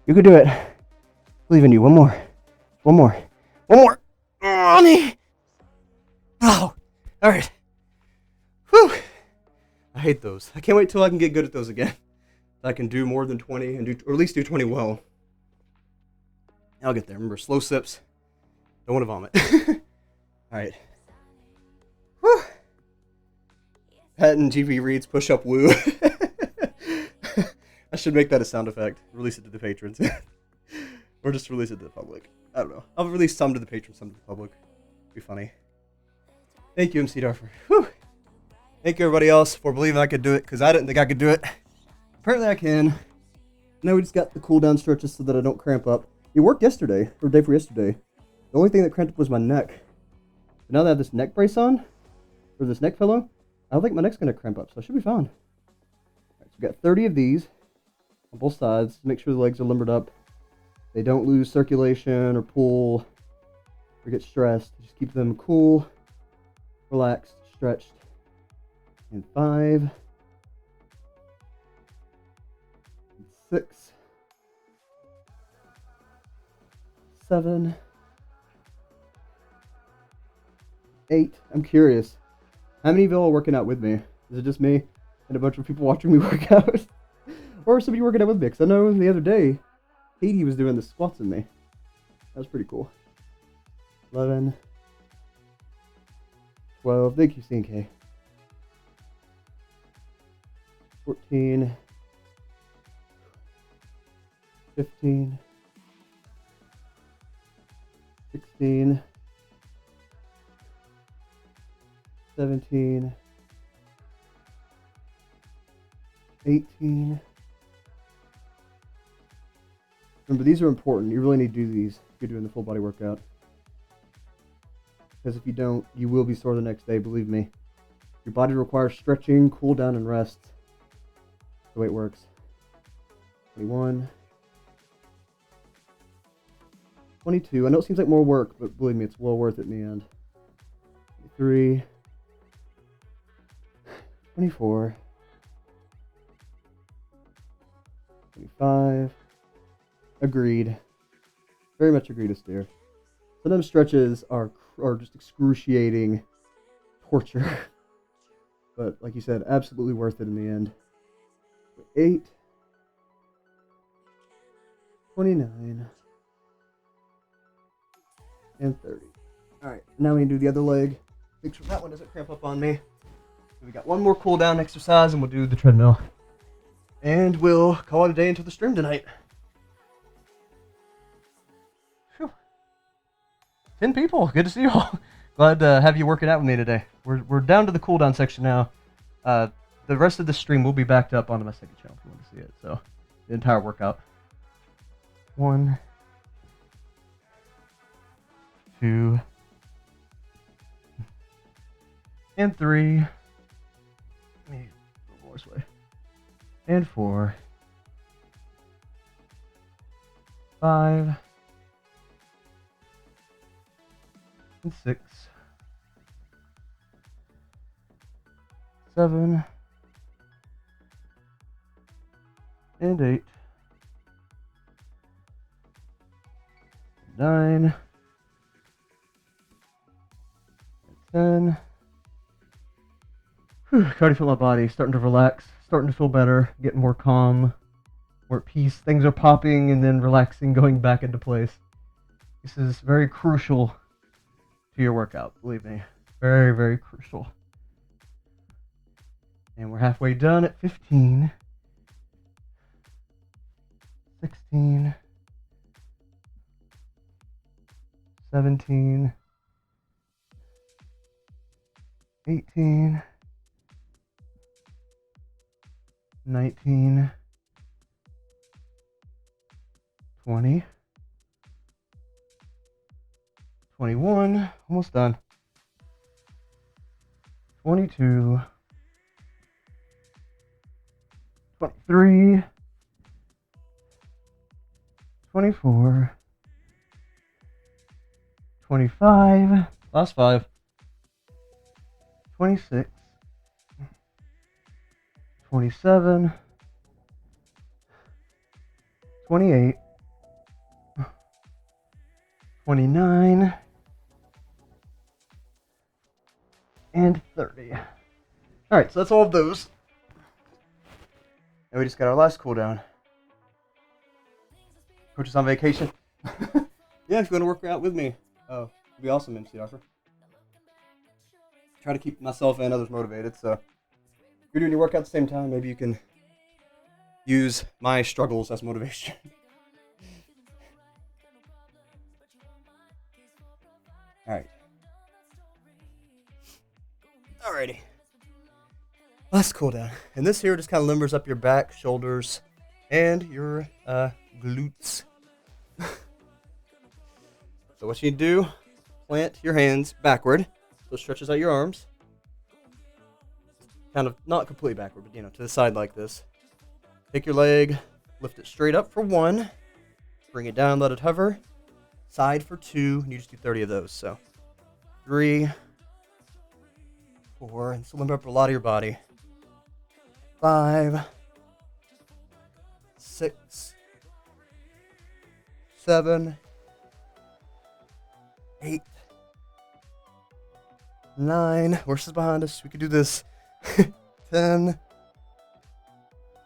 S3: You can do it. Believe in you. One more. One more. One more. Oh, honey. Oh. All right. Whew. I hate those. I can't wait till I can get good at those again. I can do more than 20 and do, or at least do 20 well. I'll get there. Remember, slow sips. Don't want to vomit. All right. Whew. Pat and gpreeds push up woo. I should make that a sound effect. Release it to the patrons. Or just release it to the public. I don't know. I'll release some to the patrons, some to the public. Be funny. Thank you, MC Darfur. Whew. Thank you, everybody else, for believing I could do it, because I didn't think I could do it. Apparently I can. Now we just got the cool down stretches so that I don't cramp up. It worked yesterday, or day for yesterday. The only thing that cramped up was my neck. But now that I have this neck brace on, or this neck pillow, I don't think my neck's going to cramp up, so I should be fine. All right, so we got 30 of these on both sides. Make sure the legs are limbered up. They don't lose circulation or pull or get stressed. Just keep them cool, relaxed, stretched. And 5, and 6, 7, 8. I'm curious. How many of y'all are working out with me? Is it just me and a bunch of people watching me work out? Or somebody working out with me? Because I know the other day, Katie was doing the squats with me. That was pretty cool. 11, 12. Thank you, CNK. 14, 15, 16, 17, 18. Remember, these are important. You really need to do these if you're doing the full body workout. Because if you don't, you will be sore the next day, believe me. Your body requires stretching, cool down, and rest. That's the way it works. 21. 22. I know it seems like more work, but believe me, it's well worth it in the end. 23. 24. 25. Agreed. Very much agreed, Astaire. Sometimes stretches are just excruciating torture. But like you said, absolutely worth it in the end. 8. 29. And 30. Alright, now we can do the other leg. Make sure that one doesn't cramp up on me. So we got one more cool down exercise and we'll do the treadmill. And we'll call it a day until the stream tonight. Whew. 10 people. Good to see you all. Glad to have you working out with me today. We're down to the cool down section now. The rest of the stream will be backed up onto my second channel if you want to see it. So, the entire workout. 1, 2, and 3. Let me go more this way. And 4, 5, and 6, 7, and 8, 9, and 10. Whew, I already feel my body starting to relax, starting to feel better, getting more calm, more at peace. Things are popping and then relaxing, going back into place. This is very crucial to your workout, believe me. Very, very crucial. And we're halfway done at 15. 16. 17. 18. 19. 20, 21, almost done. 22, 23, 24, 25, last 5, 26, 27, 28, 29, and 30. Alright, so that's all of those. And we just got our last cooldown. Coach is on vacation. Yeah, if you want to work out with me, it'd be awesome, MC Offer. Try to keep myself and others motivated, so if you're doing your workout at the same time, maybe you can use my struggles as motivation. Alright. Alrighty. Last cooldown. And this here just kind of limbers up your back, shoulders, and your glutes. So what you do, plant your hands backward, so it stretches out your arms. Kind of not completely backward, but to the side like this. Take your leg, lift it straight up for 1, bring it down, let it hover. Side for 2, and you just do 30 of those. So 3, 4, and so limber up a lot of your body. 5, 6, 7, 8, 9. Horses behind us. We could do this. 10,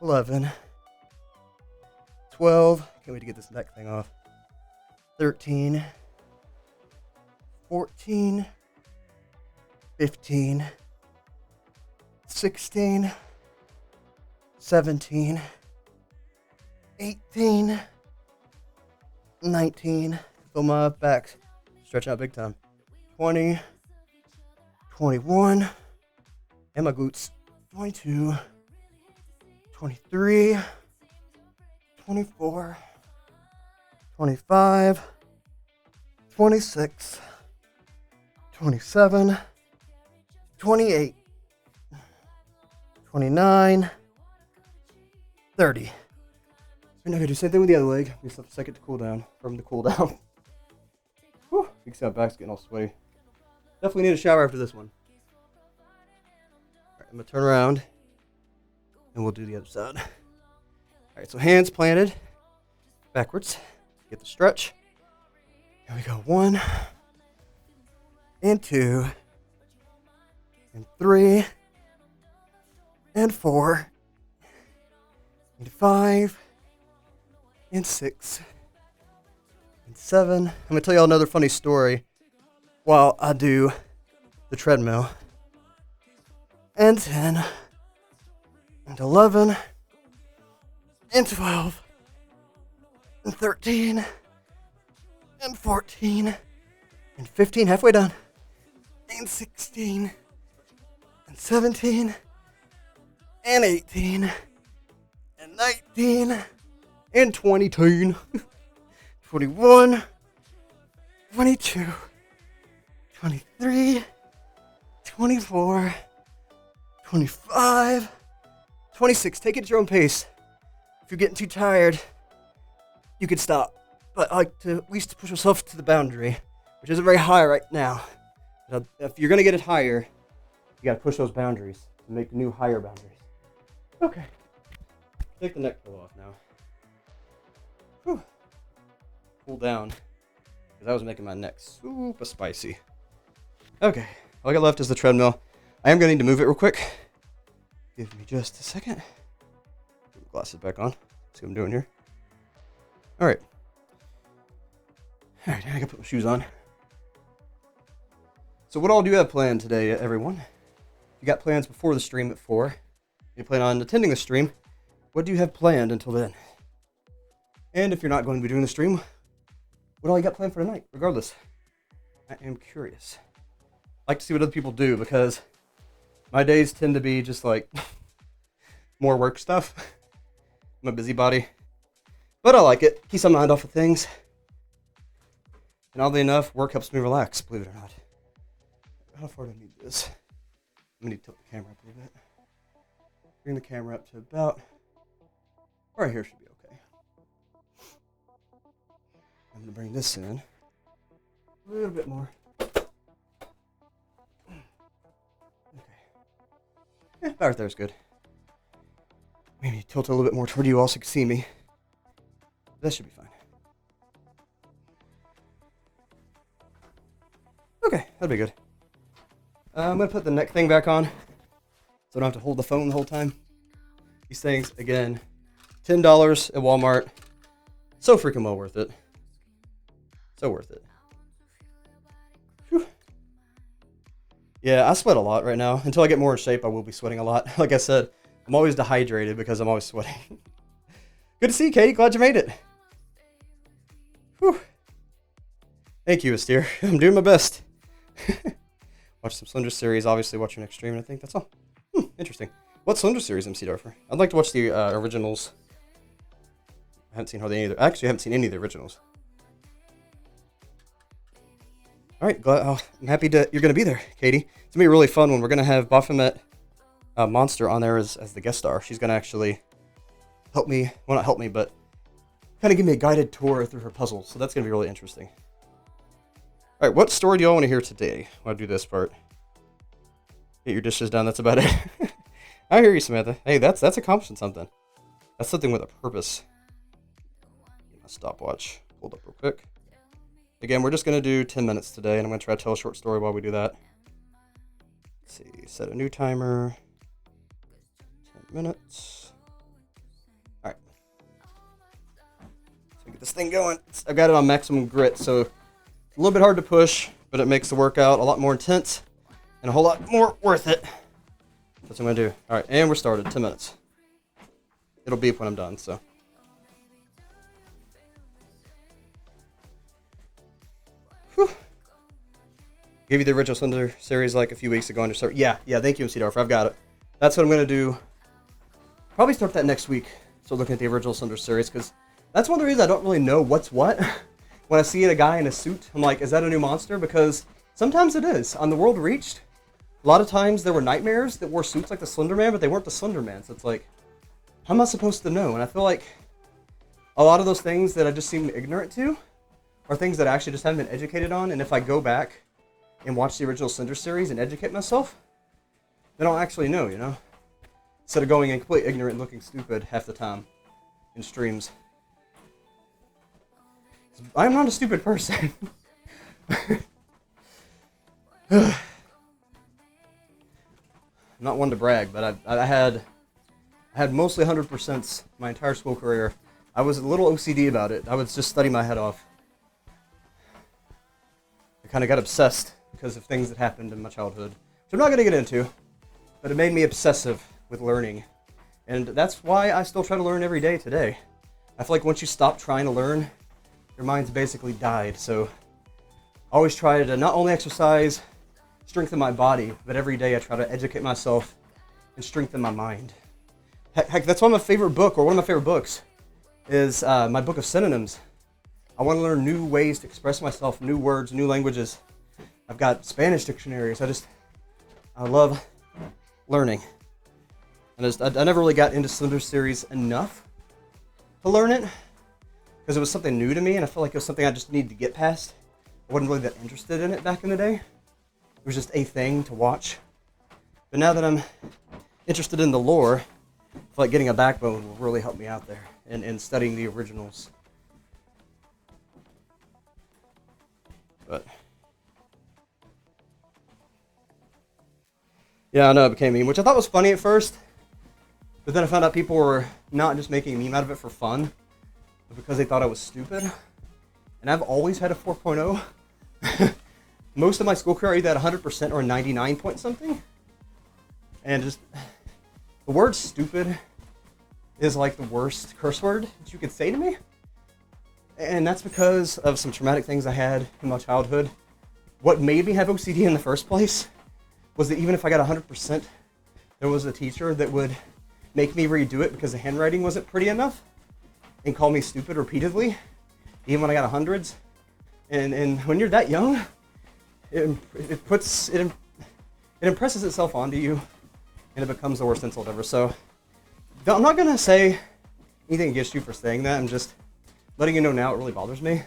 S3: 11, 12. Can't wait to get this neck thing off. 13, 14, 15, 16, 17, 18, 19. Feel my back stretching out big time. 20, 21, and my glutes. 22, 23, 24, 25, 26, 27, 28, 29, 30. We're now going to do the same thing with the other leg. We just have a second to cool down from the cool down. Whew, you can see my back's getting all sweaty. Definitely need a shower after this one. Alright, I'm going to turn around and we'll do the other side. Alright, so hands planted backwards. Get the stretch. Here we go. 1 and 2 and 3 and 4 and 5 and 6 and 7. I'm going to tell y'all another funny story while I do the treadmill. And 10 and 11 and 12 and 13 and 14 and 15, halfway done, and 16 and 17 and 18 and 19 and 20, 21, 22, 23, 24, 25, 26. Take it at your own pace. If you're getting too tired, you can stop. But I like to at least push yourself to the boundary, which isn't very high right now. But if you're going to get it higher, you got to push those boundaries and make new higher boundaries. Okay. Take the neck pillow off now. Whew. Cool down, because I was making my neck super spicy. Okay, all I got left is the treadmill. I am going to need to move it real quick. Give me just a second. Put my glasses back on. See what I'm doing here. Alright. Alright, I gotta put my shoes on. So what all do you have planned today, everyone? You got plans before the stream at 4. You plan on attending the stream. What do you have planned until then? And if you're not going to be doing the stream, what all you got planned for tonight, regardless? I am curious. I like to see what other people do, because my days tend to be just like more work stuff. I'm a busybody. But I like it. Keeps my mind off of things. And oddly enough, work helps me relax, believe it or not. How far do I need this? I'm going to tilt the camera up a little bit. Bring the camera up to about right here should be okay. I'm going to bring this in a little bit more. Okay. Yeah, about right there is good. Maybe tilt a little bit more toward you all so you can see me. That should be fine. Okay, that'll be good. I'm going to put the neck thing back on so I don't have to hold the phone the whole time. These things, again, $10 at Walmart. So freaking well worth it. So worth it. Whew. Yeah, I sweat a lot right now. Until I get more in shape, I will be sweating a lot. Like I said, I'm always dehydrated because I'm always sweating. Good to see you, Katie. Glad you made it. Whew. Thank you, Asteer. I'm doing my best. Watch some Slender series. Obviously, watch your next stream, and I think that's all. Interesting. What Slender series, MC Darfer? I'd like to watch the originals. I haven't seen hardly any of the... Actually, I haven't seen any of the originals. All right, I'm happy you're going to be there, Katie. It's going to be a really fun one. We're going to have Baphomet Monster on there as the guest star. She's going to actually help me. Well, not help me, but kind of give me a guided tour through her puzzles. So that's going to be really interesting. All right, what story do y'all want to hear today? I want to do this part. Get your dishes done. That's about it. I hear you, Samantha. Hey, that's accomplishing something. That's something with a purpose. Get my stopwatch pulled up real quick. Again, we're just going to do 10 minutes today, and I'm going to try to tell a short story while we do that. Let's see. Set a new timer. 10 minutes. All right. So get this thing going. I've got it on maximum grit, so a little bit hard to push, but it makes the workout a lot more intense and a whole lot more worth it. That's what I'm going to do. All right, and we're started. 10 minutes. It'll beep when I'm done, so. Whew. Gave you the original Slender series like a few weeks ago and just start. Yeah, thank you, MC Darfer. I've got it. That's what I'm going to do. Probably start that next week. So looking at the original Slender series, because that's one of the reasons I don't really know what's what. When I see a guy in a suit, I'm like, is that a new monster? Because sometimes it is. On the World Reached, a lot of times there were nightmares that wore suits like the Slender Man, but they weren't the Slender Man. So it's like, how am I supposed to know? And I feel like a lot of those things that I just seem ignorant to are things that I actually just haven't been educated on. And if I go back and watch the original Slender series and educate myself, then I'll actually know, you know? Instead of going in completely ignorant and looking stupid half the time in streams. I'm not a stupid person. I'm not one to brag, but I had mostly 100% my entire school career. I was a little OCD about it. I would just study my head off. I kind of got obsessed because of things that happened in my childhood, which I'm not going to get into, but it made me obsessive with learning. And that's why I still try to learn every day today. I feel like once you stop trying to learn, your mind's basically died. So I always try to not only exercise, strengthen my body, but every day I try to educate myself and strengthen my mind. Heck, that's one of my favorite books is my book of synonyms. I want to learn new ways to express myself, new words, new languages. I've got Spanish dictionaries. I love learning. And I never really got into Slender series enough to learn it because it was something new to me, and I felt like it was something I just needed to get past. I wasn't really that interested in it back in the day. It was just a thing to watch. But now that I'm interested in the lore, I feel like getting a backbone will really help me out there in studying the originals. But yeah, I know it became a meme, which I thought was funny at first. But then I found out people were not just making a meme out of it for fun, but because they thought I was stupid. And I've always had a 4.0. Most of my school career, either at 100% or 99 point something. And just, the word stupid is like the worst curse word that you could say to me. And that's because of some traumatic things I had in my childhood. What made me have OCD in the first place was that even if I got 100%, there was a teacher that would make me redo it because the handwriting wasn't pretty enough. and call me stupid repeatedly, even when I got hundreds. And when you're that young, it impresses itself onto you, and it becomes the worst insult ever. So I'm not gonna say anything against you for saying that. I'm just letting you know now it really bothers me.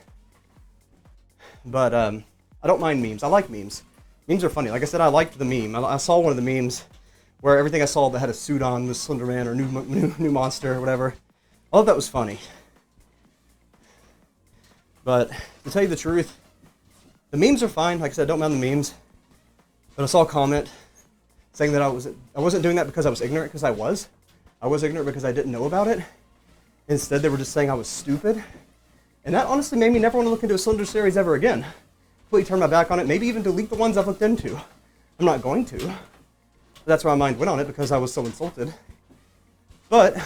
S3: But I don't mind memes. I like memes. Memes are funny. Like I said, I liked the meme. I saw one of the memes where everything I saw that had a suit on was Slender Man or new monster or whatever. I thought that was funny. But to tell you the truth, the memes are fine. Like I said, I don't mind the memes. But I saw a comment saying that I wasn't doing that because I was ignorant, because I was. I was ignorant because I didn't know about it. Instead, they were just saying I was stupid. And that honestly made me never want to look into a Slender series ever again. Completely turn my back on it, maybe even delete the ones I've looked into. I'm not going to. But that's why my mind went on it, because I was so insulted. But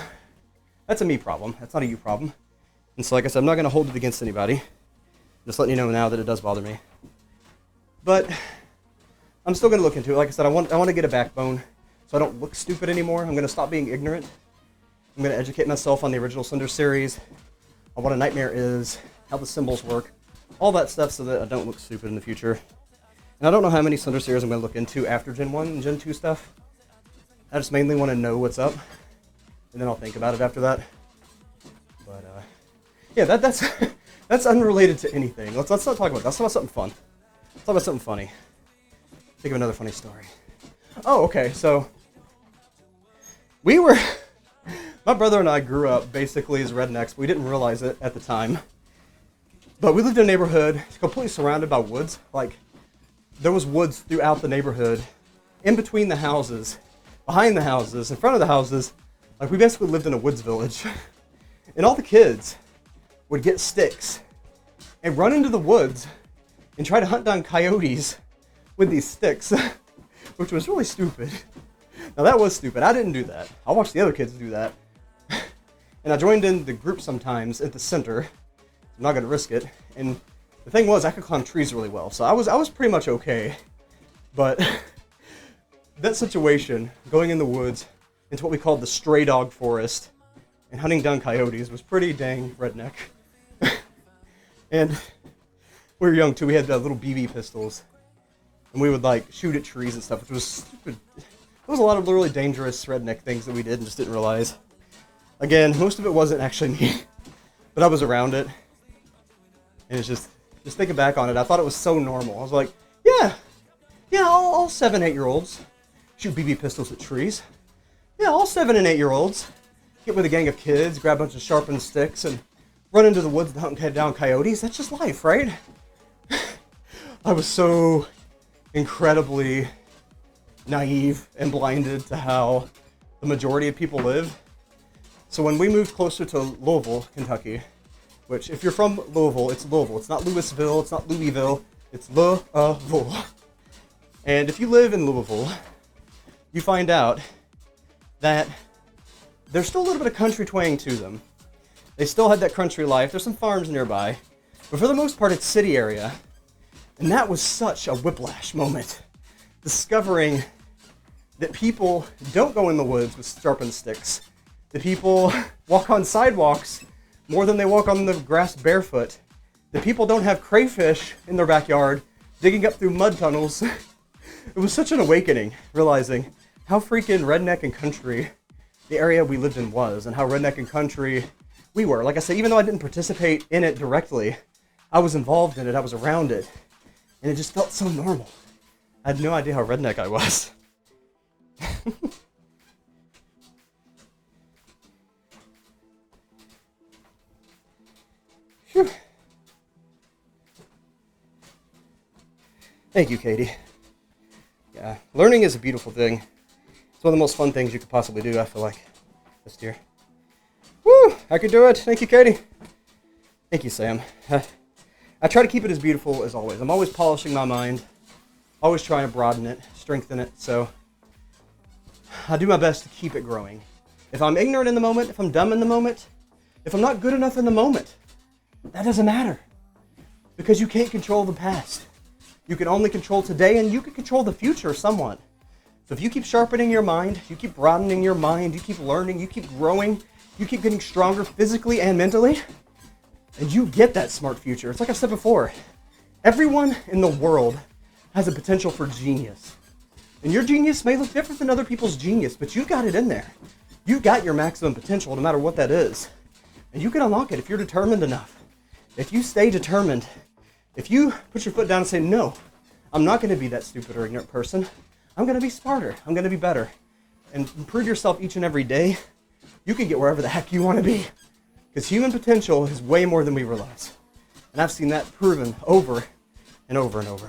S3: that's a me problem. That's not a you problem. And so, like I said, I'm not going to hold it against anybody. Just letting you know now that it does bother me. But I'm still going to look into it. Like I said, I want to get a backbone so I don't look stupid anymore. I'm going to stop being ignorant. I'm going to educate myself on the original Slender series, on what a nightmare is, how the symbols work, all that stuff, so that I don't look stupid in the future. And I don't know how many Slender series I'm going to look into after Gen 1 and Gen 2 stuff. I just mainly want to know what's up, and then I'll think about it after that. But yeah, that's that's unrelated to anything. Let's not talk about that. Let's talk about something fun. Let's talk about something funny. Think of another funny story. Oh, okay. So my brother and I grew up basically as rednecks. We didn't realize it at the time, but we lived in a neighborhood completely surrounded by woods. Like, there was woods throughout the neighborhood, in between the houses, behind the houses, in front of the houses. Like, we basically lived in a woods village. And all the kids would get sticks and run into the woods and try to hunt down coyotes with these sticks, which was really stupid. Now, that was stupid. I didn't do that. I watched the other kids do that. And I joined in the group sometimes at the center. I'm not going to risk it. And the thing was, I could climb trees really well, so I was pretty much okay. But that situation, going in the woods into what we called the stray dog forest and hunting down coyotes, was pretty dang redneck. And we were young too. We had little BB pistols, and we would like shoot at trees and stuff, which was stupid. There was a lot of really dangerous redneck things that we did and just didn't realize. Again, most of it wasn't actually me, but I was around it. And it's just thinking back on it, I thought it was so normal. I was like, yeah, all 7, 8-year-olds shoot BB pistols at trees. Yeah, all 7 and 8-year-olds get with a gang of kids, grab a bunch of sharpened sticks, and run into the woods to hunt down coyotes. That's just life, right? I was so incredibly naive and blinded to how the majority of people live. So when we moved closer to Louisville, Kentucky, which if you're from Louisville, it's Louisville. It's not Louisville, it's not Louisville, it's Louisville. And if you live in Louisville, you find out that there's still a little bit of country twang to them. They still had that country life. There's some farms nearby, but for the most part, it's city area. And that was such a whiplash moment, discovering that people don't go in the woods with sharpened sticks. That people walk on sidewalks more than they walk on the grass barefoot. That people don't have crayfish in their backyard digging up through mud tunnels. It was such an awakening, realizing how freaking redneck and country the area we lived in was, and how redneck and country we were. Like I said, even though I didn't participate in it directly, I was involved in it, I was around it, and it just felt so normal. I had no idea how redneck I was. Whew. Thank you, Katie. Yeah, learning is a beautiful thing. It's one of the most fun things you could possibly do, I feel like, this year. Woo! I could do it. Thank you, Katie. Thank you, Sam. I try to keep it as beautiful as always. I'm always polishing my mind, always trying to broaden it, strengthen it, so I do my best to keep it growing. If I'm ignorant in the moment, if I'm dumb in the moment, if I'm not good enough in the moment, that doesn't matter, because you can't control the past. You can only control today, and you can control the future somewhat. So if you keep sharpening your mind, you keep broadening your mind, you keep learning, you keep growing, you keep getting stronger physically and mentally, and you get that smart future. It's like I've said before, everyone in the world has a potential for genius. And your genius may look different than other people's genius, but you've got it in there. You've got your maximum potential no matter what that is. And you can unlock it if you're determined enough. If you stay determined, if you put your foot down and say, no, I'm not going to be that stupid or ignorant person. I'm going to be smarter. I'm going to be better. And improve yourself each and every day, you can get wherever the heck you want to be. Because human potential is way more than we realize. And I've seen that proven over and over and over.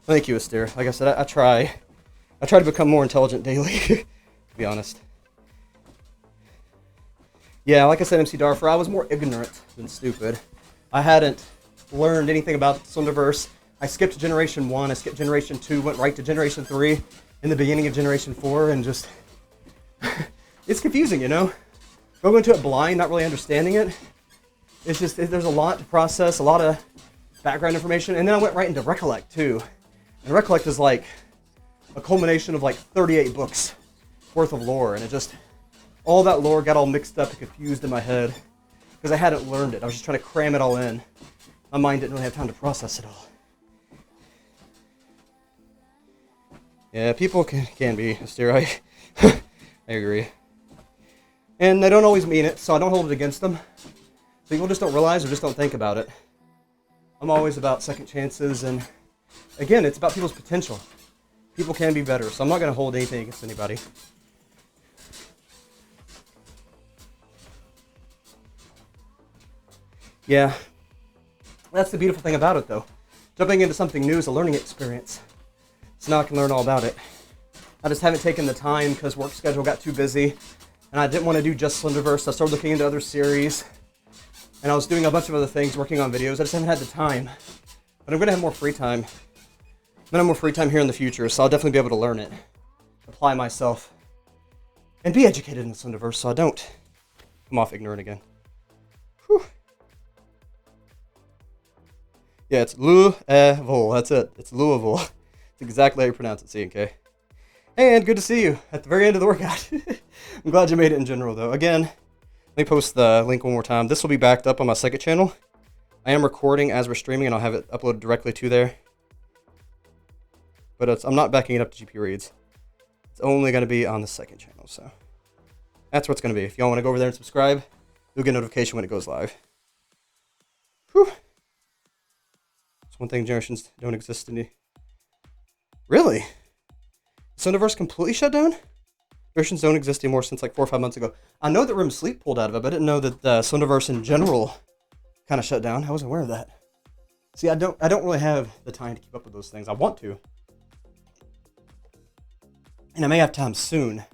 S3: Thank you, Aster. Like I said, I try to become more intelligent daily, to be honest. Yeah, like I said, MC Darfer, I was more ignorant than stupid. I hadn't learned anything about the Slenderverse. I skipped Generation 1, I skipped Generation 2, went right to Generation 3 in the beginning of Generation 4, and just... it's confusing, you know? Going into it blind, not really understanding it. It's just, there's a lot to process, a lot of background information, and then I went right into Recollect, too. And Recollect is like a culmination of like 38 books worth of lore, and it just, all that lore got all mixed up and confused in my head because I hadn't learned it. I was just trying to cram it all in. My mind didn't really have time to process it all. Yeah, people can be hysterical. I agree. And they don't always mean it, so I don't hold it against them. People just don't realize or just don't think about it. I'm always about second chances, and again, it's about people's potential. People can be better, so I'm not going to hold anything against anybody. Yeah, that's the beautiful thing about it, though. Jumping into something new is a learning experience. So now I can learn all about it. I just haven't taken the time because work schedule got too busy, and I didn't want to do just Slenderverse, so I started looking into other series, and I was doing a bunch of other things, working on videos. I just haven't had the time. But I'm going to have more free time. I'm going to have more free time here in the future, so I'll definitely be able to learn it, apply myself, and be educated in the Slenderverse so I don't come off ignorant again. Whew. Yeah, it's Louisville. That's it. It's Louisville. It's exactly how you pronounce it, C&K. And good to see you at the very end of the workout. I'm glad you made it in general, though. Again, let me post the link one more time. This will be backed up on my second channel. I am recording as we're streaming, and I'll have it uploaded directly to there. But I'm not backing it up to gpreeds. It's only going to be on the second channel, so that's what it's going to be. If y'all want to go over there and subscribe, you'll get a notification when it goes live. Whew. It's one thing generations don't exist in. Really? Slenderverse completely shut down? Generations don't exist anymore since like 4 or 5 months ago. I know that Rim Sleep pulled out of it, but I didn't know that Slenderverse in general kind of shut down. I wasn't aware of that. See, I don't really have the time to keep up with those things. I want to. And I may have time soon.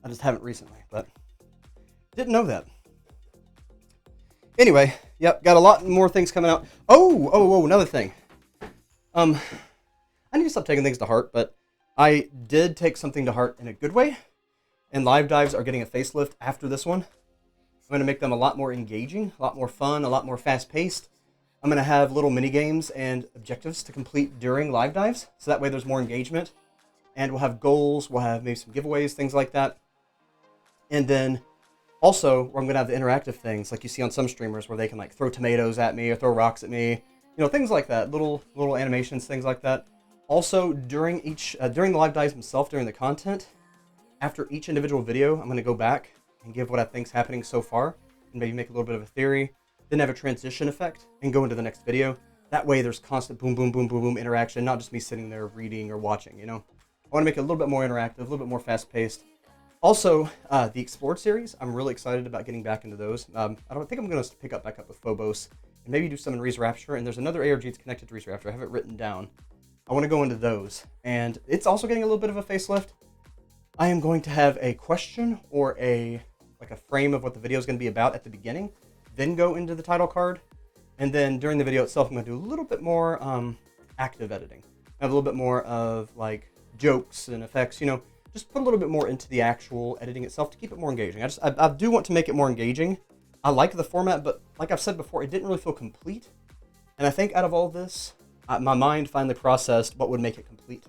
S3: I just haven't recently, but didn't know that. Anyway, yep, got a lot more things coming out. Oh, another thing. I need to stop taking things to heart, but I did take something to heart in a good way. And live dives are getting a facelift after this one. I'm going to make them a lot more engaging, a lot more fun, a lot more fast-paced. I'm going to have little mini-games and objectives to complete during live dives, so that way there's more engagement. And we'll have goals, we'll have maybe some giveaways, things like that. And then also, I'm going to have the interactive things, like you see on some streamers, where they can like throw tomatoes at me or throw rocks at me. You know, things like that, little animations, things like that. Also, during the live dives themselves, during the content, after each individual video, I'm going to go back and give what I think's happening so far, and maybe make a little bit of a theory, then have a transition effect, and go into the next video. That way there's constant boom, boom, boom, boom, boom interaction, not just me sitting there reading or watching, you know? I want to make it a little bit more interactive, a little bit more fast-paced. Also, the Explored series, I'm really excited about getting back into those. I don't think I'm going to back up with Phobos, and maybe do some in Reese Rapture, and there's another ARG that's connected to Reese Rapture. I have it written down. I want to go into those, and it's also getting a little bit of a facelift. I am going to have a question or a frame of what the video is going to be about at the beginning, then go into the title card, and then during the video itself, I'm going to do a little bit more active editing. I have a little bit more of like jokes and effects, you know, just put a little bit more into the actual editing itself to keep it more engaging. I do want to make it more engaging. I like the format, but like I've said before, it didn't really feel complete. And I think out of all this, my mind finally processed what would make it complete.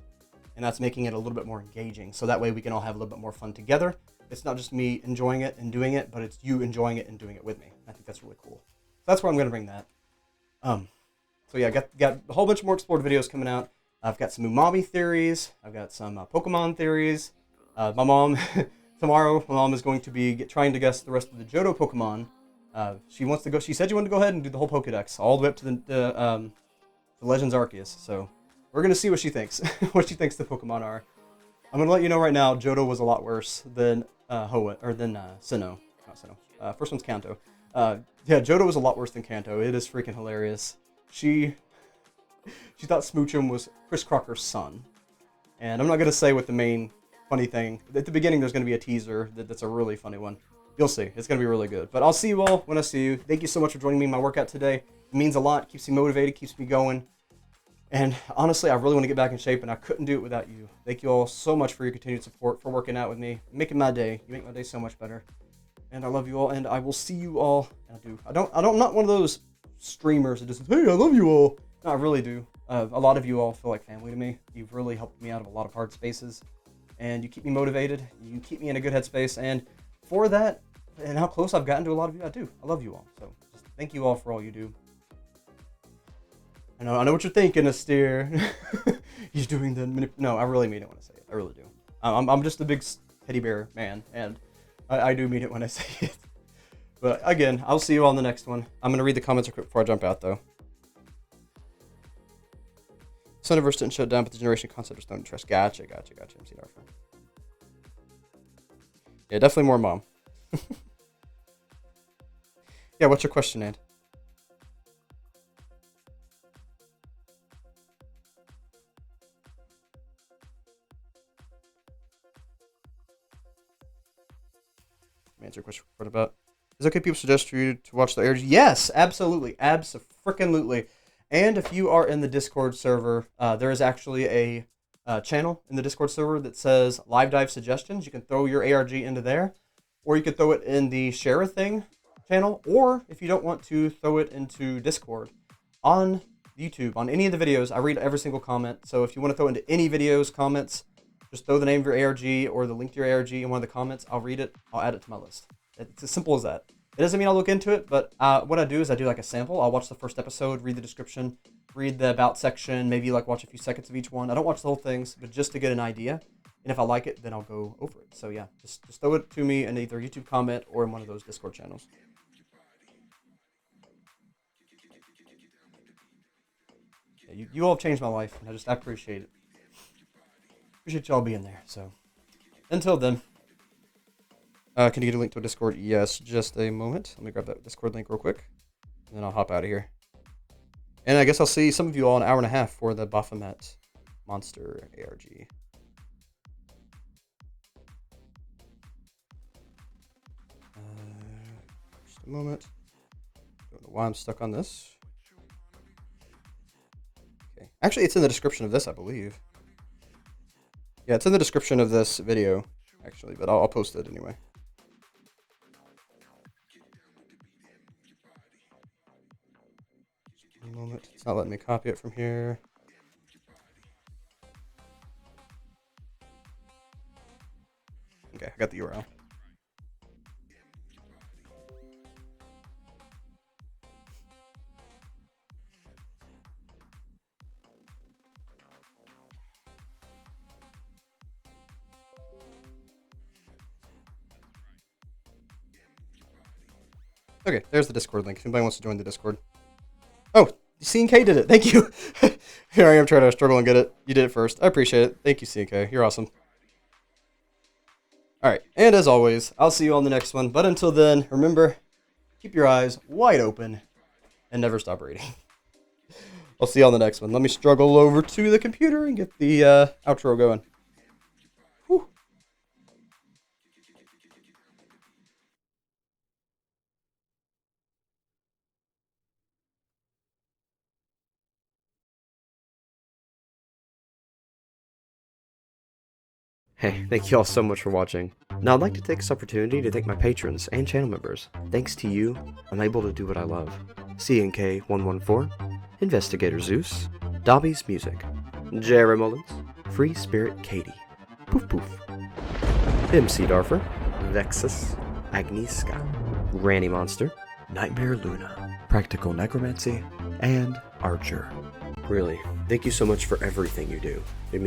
S3: And that's making it a little bit more engaging. So that way we can all have a little bit more fun together. It's not just me enjoying it and doing it, but it's you enjoying it and doing it with me. I think that's really cool. So that's where I'm going to bring that. So yeah, got a whole bunch more explored videos coming out. I've got some umami theories. I've got some Pokemon theories. My mom, tomorrow, my mom is going to be trying to guess the rest of the Johto Pokemon. She wants to go. She said she wanted to go ahead and do the whole Pokedex, all the way up to the Legends Arceus. So we're gonna see what she thinks, what she thinks the Pokemon are. I'm gonna let you know right now. Johto was a lot worse than Sinnoh. Not Sinnoh. First one's Kanto. Yeah, Johto was a lot worse than Kanto. It is freaking hilarious. She thought Smoochum was Chris Crocker's son, and I'm not gonna say what the main funny thing. At the beginning, there's gonna be a teaser that's a really funny one. You'll see. It's gonna be really good. But I'll see you all when I see you. Thank you so much for joining me in my workout today. It means a lot. Keeps me motivated. Keeps me going. And honestly, I really want to get back in shape, and I couldn't do it without you. Thank you all so much for your continued support, for working out with me, making my day. You make my day so much better. And I love you all, and I will see you all. I'm not one of those streamers that just, hey, I love you all. No, I really do. A lot of you all feel like family to me. You've really helped me out of a lot of hard spaces, and you keep me motivated. You keep me in a good headspace, and for that, and how close I've gotten to a lot of you, I do. I love you all. So just thank you all for all you do. I know what you're thinking, Asteer. He's doing the no, I really mean it when I say it. I really do. I'm just a big teddy bear man, and I do mean it when I say it. But again, I'll see you all in the next one. I'm going to read the comments real quick before I jump out, though. Soniverse didn't shut down, but the generation concept is don't trust. Gotcha, MC Darfur. Yeah, definitely more mom. Yeah, what's your question, Ed? Answer your question. What about? Is it okay? People suggest you to watch the ARG. Yes, absolutely, abso-freaking-lutely. And if you are in the Discord server, there is actually a channel in the Discord server that says Live Dive Suggestions. You can throw your ARG into there, or you could throw it in the Share a Thing channel, or if you don't want to, throw it into Discord. On YouTube, on any of the videos, I read every single comment. So if you want to throw into any videos, comments, just throw the name of your ARG or the link to your ARG in one of the comments. I'll read it. I'll add it to my list. It's as simple as that. It doesn't mean I'll look into it, but what I do is I do like a sample. I'll watch the first episode, read the description, read the about section, maybe like watch a few seconds of each one. I don't watch the whole things, but just to get an idea. And if I like it, then I'll go over it. So yeah, just throw it to me in either YouTube comment or in one of those Discord channels. Yeah, you all have changed my life, and I appreciate it. Appreciate y'all being there. So until then, can you get a link to a Discord? Yes, just a moment. Let me grab that Discord link real quick, and then I'll hop out of here. And I guess I'll see some of you all in an hour and a half for the Baphomet Monster ARG. Just a moment. Don't know why I'm stuck on this. Okay. Actually, it's in the description of this, I believe. Yeah, it's in the description of this video, actually, but I'll post it anyway. Just a moment. It's not letting me copy it from here. Okay, I got the URL. Okay, there's the Discord link. If anybody wants to join the Discord. Oh, C&K did it. Thank you. Here I am trying to struggle and get it. You did it first. I appreciate it. Thank you, C&K. You're awesome. All right, and as always, I'll see you on the next one. But until then, remember, keep your eyes wide open and never stop reading. I'll see you on the next one. Let me struggle over to the computer and get the outro going. Whew.
S2: Hey, thank you all so much for watching. Now I'd like to take this opportunity to thank my patrons and channel members. Thanks to you, I'm able to do what I love. CNK114, Investigator Zeus, Dobby's Music, Jerry Mullins, Free Spirit Katie, Poof Poof, MC Darfer, Vexus, Agnieszka, Granny Monster, Nightmare Luna, Practical Necromancy, and Archer. Really, thank you so much for everything you do. It means